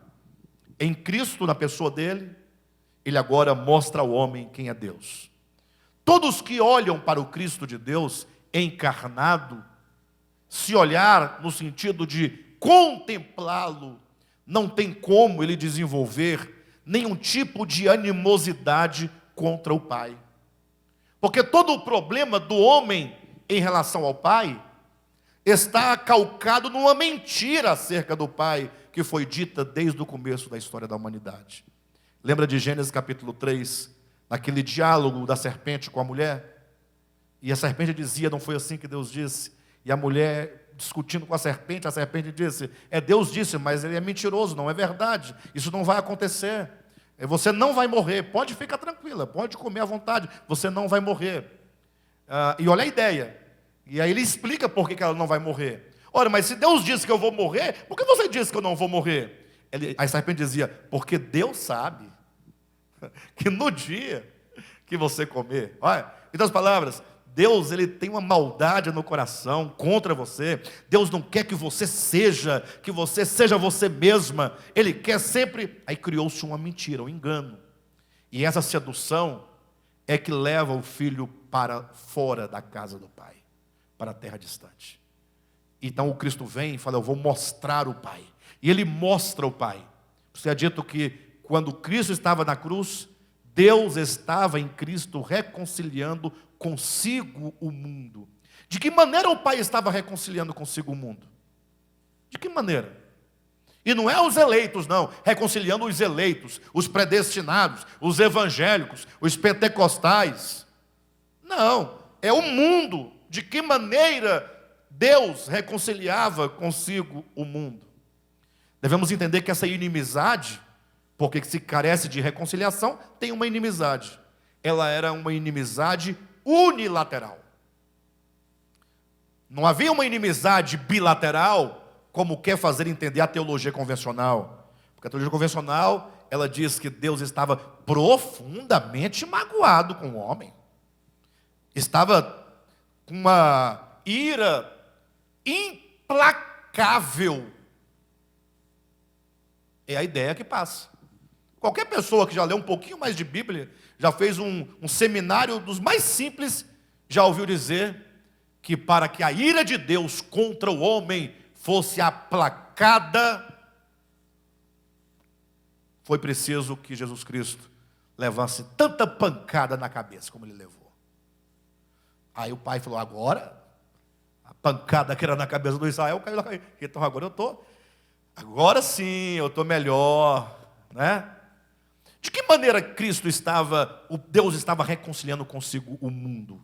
Em Cristo, na pessoa dele, Ele agora mostra ao homem quem é Deus. Todos que olham para o Cristo de Deus encarnado, se olhar no sentido de contemplá-lo, não tem como ele desenvolver nenhum tipo de animosidade contra o Pai. Porque todo o problema do homem em relação ao Pai está calcado numa mentira acerca do Pai que foi dita desde o começo da história da humanidade. Lembra de Gênesis capítulo 3, naquele diálogo da serpente com a mulher? E a serpente dizia, não foi assim que Deus disse? E a mulher discutindo com a serpente disse, Deus disse, mas ele é mentiroso, não é verdade, isso não vai acontecer, você não vai morrer, pode ficar tranquila, pode comer à vontade, você não vai morrer. E olha a ideia, e aí ele explica por que ela não vai morrer. Ora, mas se Deus disse que eu vou morrer, por que você disse que eu não vou morrer? A serpente dizia, porque Deus sabe que no dia que você comer, olha, em outras palavras, Deus, ele tem uma maldade no coração contra você. Deus não quer que você seja você mesma. Ele quer sempre. Aí criou-se uma mentira, um engano. E essa sedução é que leva o filho para fora da casa do pai, para a terra distante. Então o Cristo vem e fala, eu vou mostrar o Pai. E ele mostra o Pai. Você é dito que quando Cristo estava na cruz, Deus estava em Cristo reconciliando consigo o mundo. De que maneira o Pai estava reconciliando consigo o mundo? De que maneira? E não é os eleitos, não. Reconciliando os eleitos, os predestinados, os evangélicos, os pentecostais. Não, é o mundo. De que maneira Deus reconciliava consigo o mundo? Devemos entender que essa inimizade, porque se carece de reconciliação, tem uma inimizade. Ela era uma inimizade unilateral. Não havia uma inimizade bilateral, como quer fazer entender a teologia convencional. Porque a teologia convencional, ela diz que Deus estava profundamente magoado com o homem. Estava com uma ira implacável. É a ideia que passa. Qualquer pessoa que já leu um pouquinho mais de Bíblia, já fez um seminário dos mais simples, já ouviu dizer que para que a ira de Deus contra o homem fosse aplacada, foi preciso que Jesus Cristo levasse tanta pancada na cabeça como ele levou. Aí o pai falou, agora, a pancada que era na cabeça do Israel caiu na cabeça. Então agora sim, eu estou melhor, né? De que maneira Deus estava reconciliando consigo o mundo?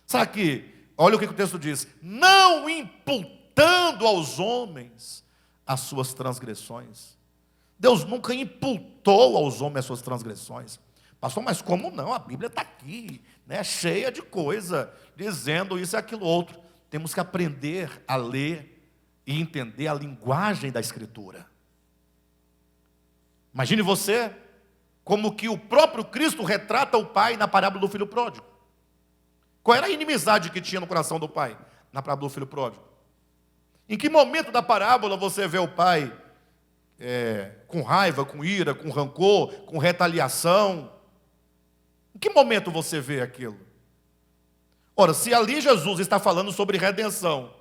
Sabe que, olha o que o texto diz, não imputando aos homens as suas transgressões. Deus nunca imputou aos homens as suas transgressões. Pastor, mas como não? A Bíblia está aqui, né, cheia de coisa, dizendo isso e aquilo outro. Temos que aprender a ler e entender a linguagem da Escritura. Imagine você, como que o próprio Cristo retrata o Pai na parábola do filho pródigo. Qual era a inimizade que tinha no coração do Pai na parábola do filho pródigo? Em que momento da parábola você vê o Pai com raiva, com ira, com rancor, com retaliação? Em que momento você vê aquilo? Ora, se ali Jesus está falando sobre redenção,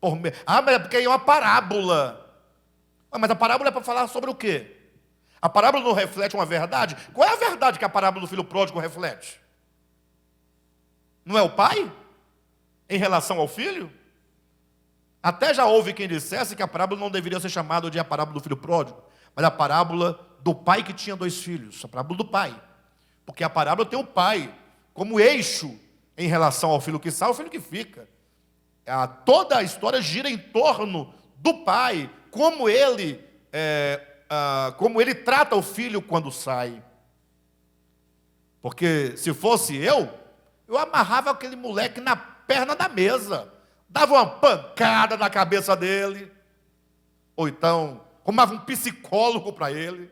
mas é porque é uma parábola. Mas a parábola é para falar sobre o quê? A parábola não reflete uma verdade? Qual é a verdade que a parábola do filho pródigo reflete? Não é o pai? Em relação ao filho? Até já houve quem dissesse que a parábola não deveria ser chamada de a parábola do filho pródigo, mas a parábola do pai que tinha 2 filhos, a parábola do pai. Porque a parábola tem o pai como eixo em relação ao filho que sai, ao filho que fica. Toda a história gira em torno do pai, como ele trata o filho quando sai. Porque se fosse eu amarrava aquele moleque na perna da mesa, dava uma pancada na cabeça dele, ou então arrumava um psicólogo para ele,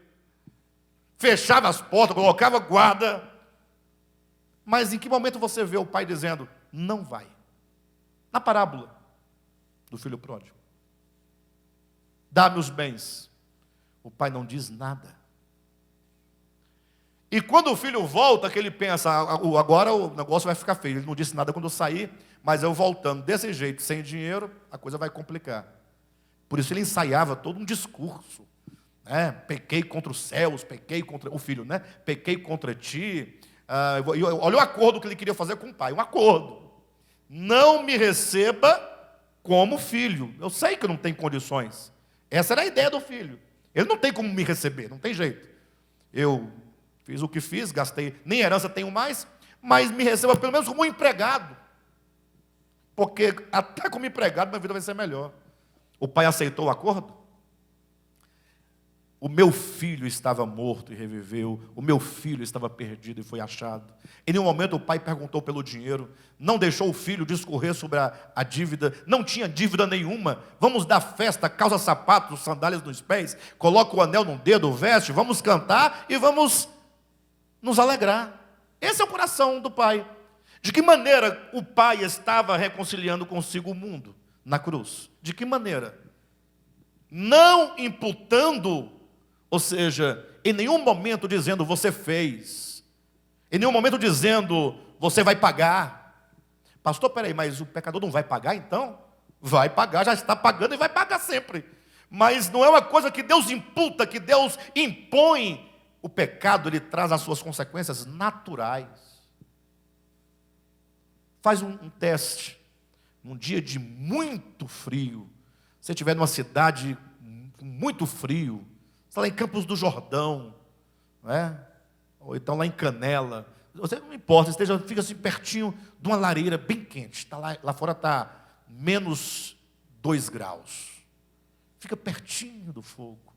fechava as portas, colocava guarda. Mas em que momento você vê o pai dizendo, não vai? Na parábola do filho pródigo. Dá-me os bens. O pai não diz nada. E quando o filho volta, que ele pensa, agora o negócio vai ficar feio. Ele não disse nada quando eu saí, mas eu voltando desse jeito, sem dinheiro, a coisa vai complicar. Por isso ele ensaiava todo um discurso. Né? Pequei contra os céus, pequei contra o filho, né? Pequei contra ti. Olha o acordo que ele queria fazer com o pai, um acordo. Não me receba como filho. Eu sei que não tem condições. Essa era a ideia do filho. Ele não tem como me receber, não tem jeito. Eu fiz o que fiz, gastei, nem herança tenho mais, mas me receba pelo menos como um empregado. Porque até como empregado minha vida vai ser melhor. O pai aceitou o acordo? O meu filho estava morto e reviveu. O meu filho estava perdido e foi achado. Em nenhum momento o pai perguntou pelo dinheiro. Não deixou o filho discorrer sobre a dívida. Não tinha dívida nenhuma. Vamos dar festa, calça sapatos, sandálias nos pés. Coloca o anel no dedo, veste. Vamos cantar e vamos nos alegrar. Esse é o coração do pai. De que maneira o pai estava reconciliando consigo o mundo? Na cruz. De que maneira? Não imputando, ou seja, em nenhum momento dizendo você fez, em nenhum momento dizendo você vai pagar. Pastor, peraí, mas o pecador não vai pagar então? Vai pagar, já está pagando e vai pagar sempre. Mas não é uma coisa que Deus imputa, que Deus impõe. O pecado, ele traz as suas consequências naturais. Faz um teste. Num dia de muito frio, se você estiver numa cidade com muito frio, você está lá em Campos do Jordão, não é? Ou então lá em Canela, você não importa, esteja, fica assim pertinho de uma lareira bem quente, está lá fora está menos 2 graus, fica pertinho do fogo,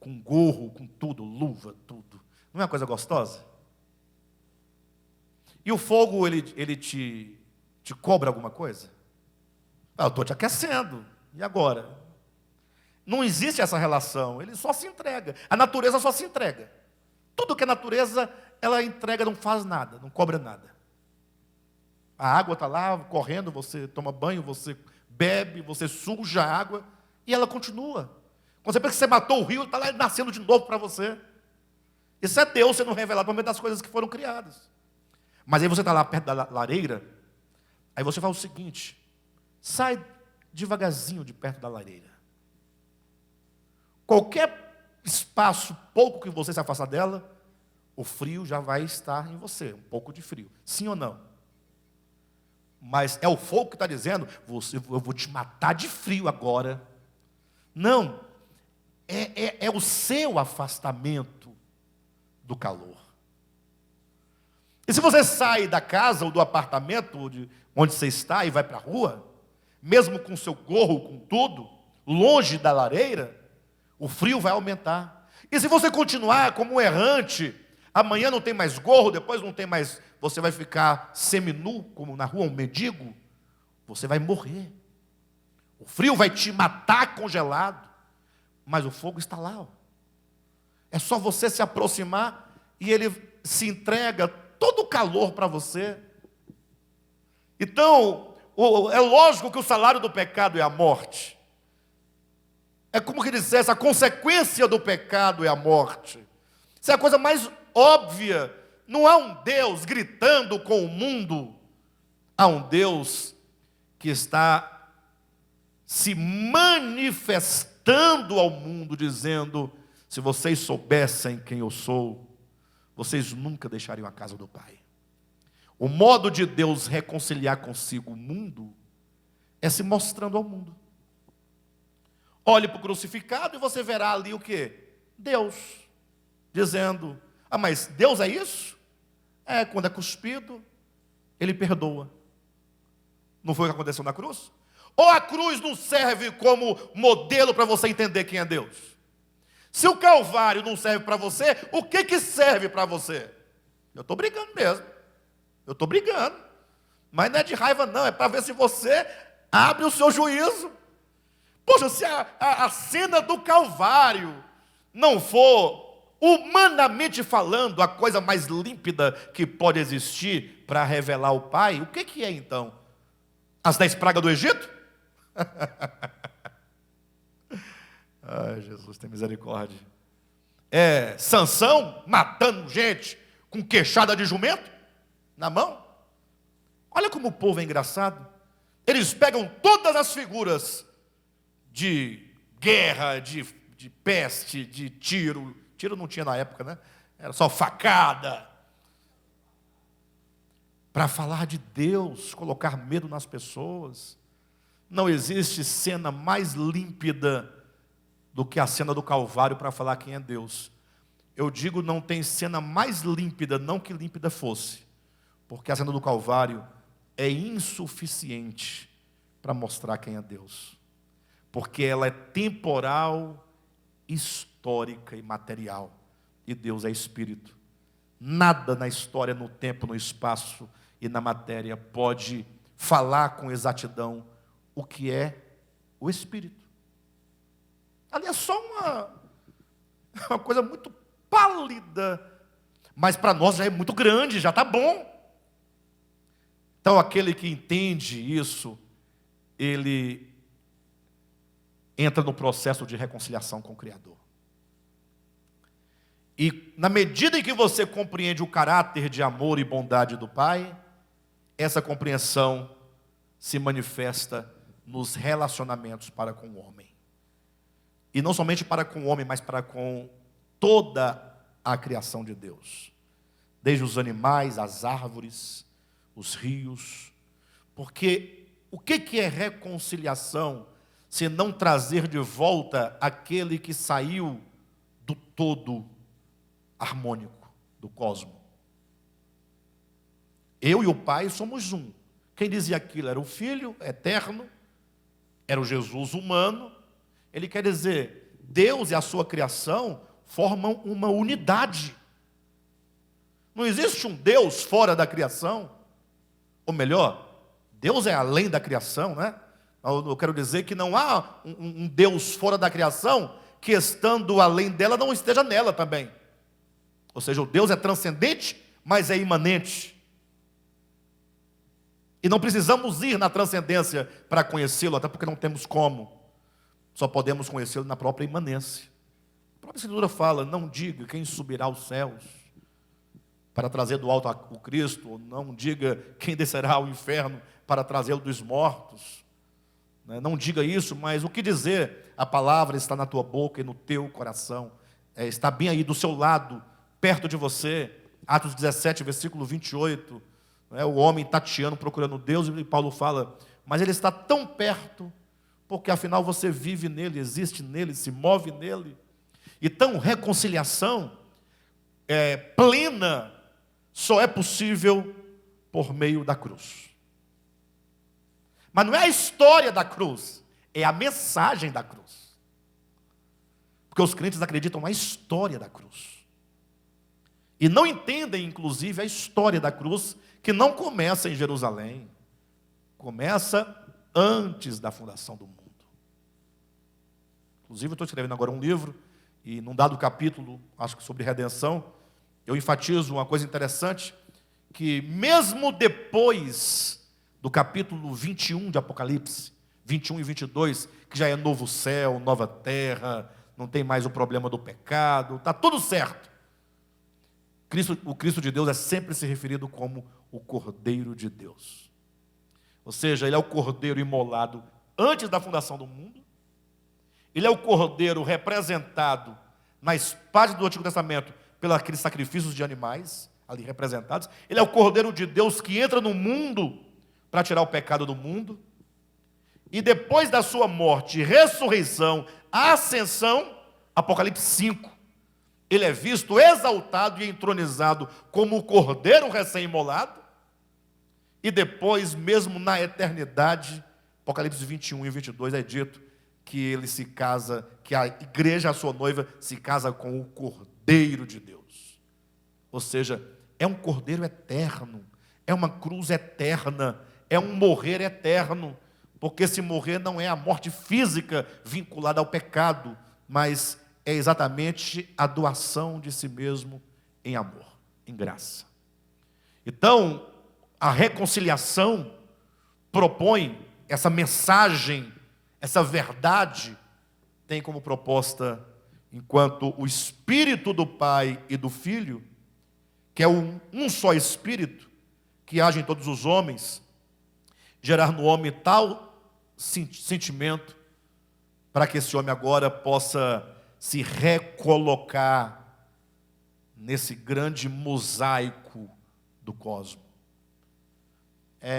com gorro, com tudo, luva, tudo, não é uma coisa gostosa? E o fogo, ele te cobra alguma coisa? Eu estou te aquecendo, e agora? Não existe essa relação, ele só se entrega, a natureza só se entrega. Tudo que é natureza, ela entrega, não faz nada, não cobra nada. A água está lá correndo, você toma banho, você bebe, você suja a água, e ela continua. Quando você pensa que você matou o rio, ele está lá nascendo de novo para você. Isso é Deus sendo revelado por meio das coisas que foram criadas. Mas aí você está lá perto da lareira, aí você faz o seguinte, sai devagarzinho de perto da lareira. Qualquer espaço pouco que você se afastar dela, o frio já vai estar em você, um pouco de frio. Sim ou não? Mas é o fogo que está dizendo, eu vou te matar de frio agora. Não, é o seu afastamento do calor. E se você sai da casa ou do apartamento onde você está e vai para a rua, mesmo com seu gorro, com tudo, longe da lareira, o frio vai aumentar. E se você continuar como um errante, amanhã não tem mais gorro, depois não tem mais, você vai ficar seminu, como na rua um mendigo, você vai morrer. O frio vai te matar congelado, mas o fogo está lá. Ó. É só você se aproximar e ele se entrega todo o calor para você. Então, é lógico que o salário do pecado é a morte. É como que dissesse, a consequência do pecado é a morte. Isso é a coisa mais óbvia. Não há um Deus gritando com o mundo. Há um Deus que está se manifestando ao mundo, dizendo, se vocês soubessem quem eu sou, vocês nunca deixariam a casa do Pai. O modo de Deus reconciliar consigo o mundo é se mostrando ao mundo. Olhe para o crucificado e você verá ali o quê? Deus, dizendo, mas Deus é isso? Quando é cuspido, Ele perdoa. Não foi o que aconteceu na cruz? Ou a cruz não serve como modelo para você entender quem é Deus? Se o Calvário não serve para você, o que serve para você? Eu estou brigando mesmo. Eu estou brigando. Mas não é de raiva não, é para ver se você abre o seu juízo. Poxa, se a cena do Calvário não for, humanamente falando, a coisa mais límpida que pode existir para revelar o Pai, o que é então? As 10 pragas do Egito? Ai, Jesus, tem misericórdia. Sansão matando gente com queixada de jumento na mão? Olha como o povo é engraçado. Eles pegam todas as figuras de guerra, de peste, de tiro. Tiro não tinha na época, né? Era só facada. Para falar de Deus, colocar medo nas pessoas. Não existe cena mais límpida do que a cena do Calvário para falar quem é Deus. Eu digo, não tem cena mais límpida, não que límpida fosse, porque a cena do Calvário é insuficiente para mostrar quem é Deus, porque ela é temporal histórica e material. E Deus é espírito. Nada na história, no tempo, no espaço e na matéria pode falar com exatidão o que é o espírito. Ali é só uma coisa muito pálida, mas para nós já é muito grande, já está bom. Então aquele que entende isso, ele entra no processo de reconciliação com o Criador. E na medida em que você compreende o caráter de amor e bondade do Pai, essa compreensão se manifesta nos relacionamentos para com o homem. E não somente para com o homem, mas para com toda a criação de Deus. Desde os animais, as árvores, os rios. Porque o que é reconciliação, se não trazer de volta aquele que saiu do todo harmônico do cosmos? Eu e o Pai somos um. Quem dizia aquilo era o Filho eterno, era o Jesus humano. Ele quer dizer, Deus e a sua criação formam uma unidade. Não existe um Deus fora da criação. Ou melhor, Deus é além da criação, né? Eu quero dizer que não há um Deus fora da criação que, estando além dela, não esteja nela também. Ou seja, o Deus é transcendente, mas é imanente. E não precisamos ir na transcendência para conhecê-lo, até porque não temos como. Só podemos conhecê-lo na própria imanência. A própria Escritura fala, não diga quem subirá aos céus para trazer do alto o Cristo, ou não diga quem descerá ao inferno para trazê-lo dos mortos. Não diga isso, mas o que dizer? A palavra está na tua boca e no teu coração. Está bem aí do seu lado, perto de você. Atos 17, versículo 28. O homem tateando, procurando Deus, e Paulo fala, mas ele está tão perto, porque afinal você vive nele, existe nele, se move nele. Então, reconciliação plena só é possível por meio da cruz. Mas não é a história da cruz, é a mensagem da cruz. Porque os crentes acreditam na história da cruz. E não entendem, inclusive, a história da cruz, que não começa em Jerusalém. Começa antes da fundação do mundo. Inclusive, eu estou escrevendo agora um livro, e num dado capítulo, acho que sobre redenção, eu enfatizo uma coisa interessante, que mesmo depois do capítulo 21 de Apocalipse, 21 e 22, que já é novo céu, nova terra, não tem mais o problema do pecado, está tudo certo. O Cristo de Deus é sempre se referido como o Cordeiro de Deus. Ou seja, ele é o Cordeiro imolado antes da fundação do mundo. Ele é o Cordeiro representado nas páginas do Antigo Testamento pelos aqueles sacrifícios de animais ali representados. Ele é o Cordeiro de Deus que entra no mundo para tirar o pecado do mundo. E depois da sua morte, ressurreição, ascensão, Apocalipse 5, ele é visto exaltado e entronizado como o Cordeiro recém-imolado. E depois, mesmo na eternidade, Apocalipse 21 e 22 é dito que ele se casa, que a igreja, a sua noiva, se casa com o Cordeiro de Deus. Ou seja, é um Cordeiro eterno, é uma cruz eterna, é um morrer eterno, porque esse morrer não é a morte física vinculada ao pecado, mas é exatamente a doação de si mesmo em amor, em graça. Então, a reconciliação propõe essa mensagem, essa verdade, tem como proposta, enquanto o Espírito do Pai e do Filho, que é um só Espírito, que age em todos os homens, gerar no homem tal sentimento, para que esse homem agora possa se recolocar nesse grande mosaico do cosmos.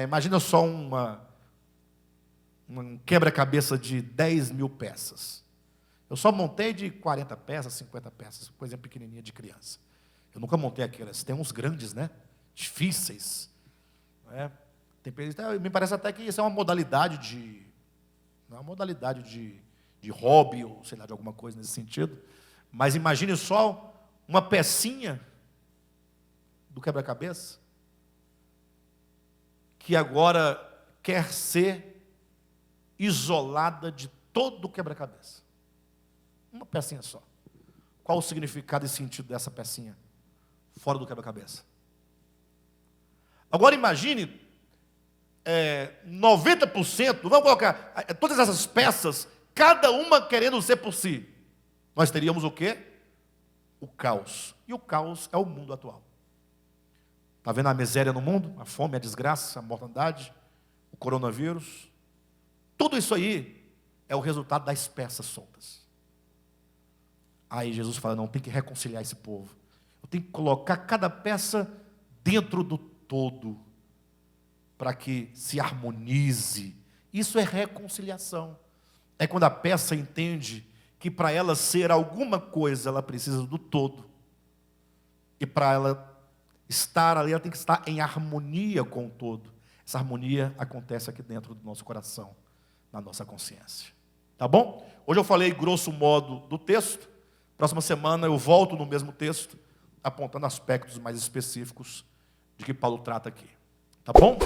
Imagina só um quebra-cabeça de 10 mil peças. Eu só montei de 40 peças, 50 peças, coisa pequenininha de criança. Eu nunca montei aquelas. Tem uns grandes, né? Difíceis. Me parece até que isso é uma modalidade de de hobby, ou sei lá, de alguma coisa nesse sentido. Mas imagine só uma pecinha do quebra-cabeça que agora quer ser isolada de todo o quebra-cabeça. Uma pecinha só. Qual o significado e sentido dessa pecinha fora do quebra-cabeça? Agora imagine 90%, vamos colocar todas essas peças, cada uma querendo ser por si. Nós teríamos o quê? O caos. E o caos é o mundo atual. Está vendo a miséria no mundo? A fome, a desgraça, a mortandade, o coronavírus. Tudo isso aí é o resultado das peças soltas. Aí Jesus fala, não, tem que reconciliar esse povo. Eu tenho que colocar cada peça dentro do todo, para que se harmonize. Isso é reconciliação. É quando a peça entende que para ela ser alguma coisa, ela precisa do todo. E para ela estar ali, ela tem que estar em harmonia com o todo. Essa harmonia acontece aqui dentro do nosso coração, na nossa consciência. Tá bom? Hoje eu falei grosso modo do texto. Próxima semana eu volto no mesmo texto, apontando aspectos mais específicos de que Paulo trata aqui. Tá bom?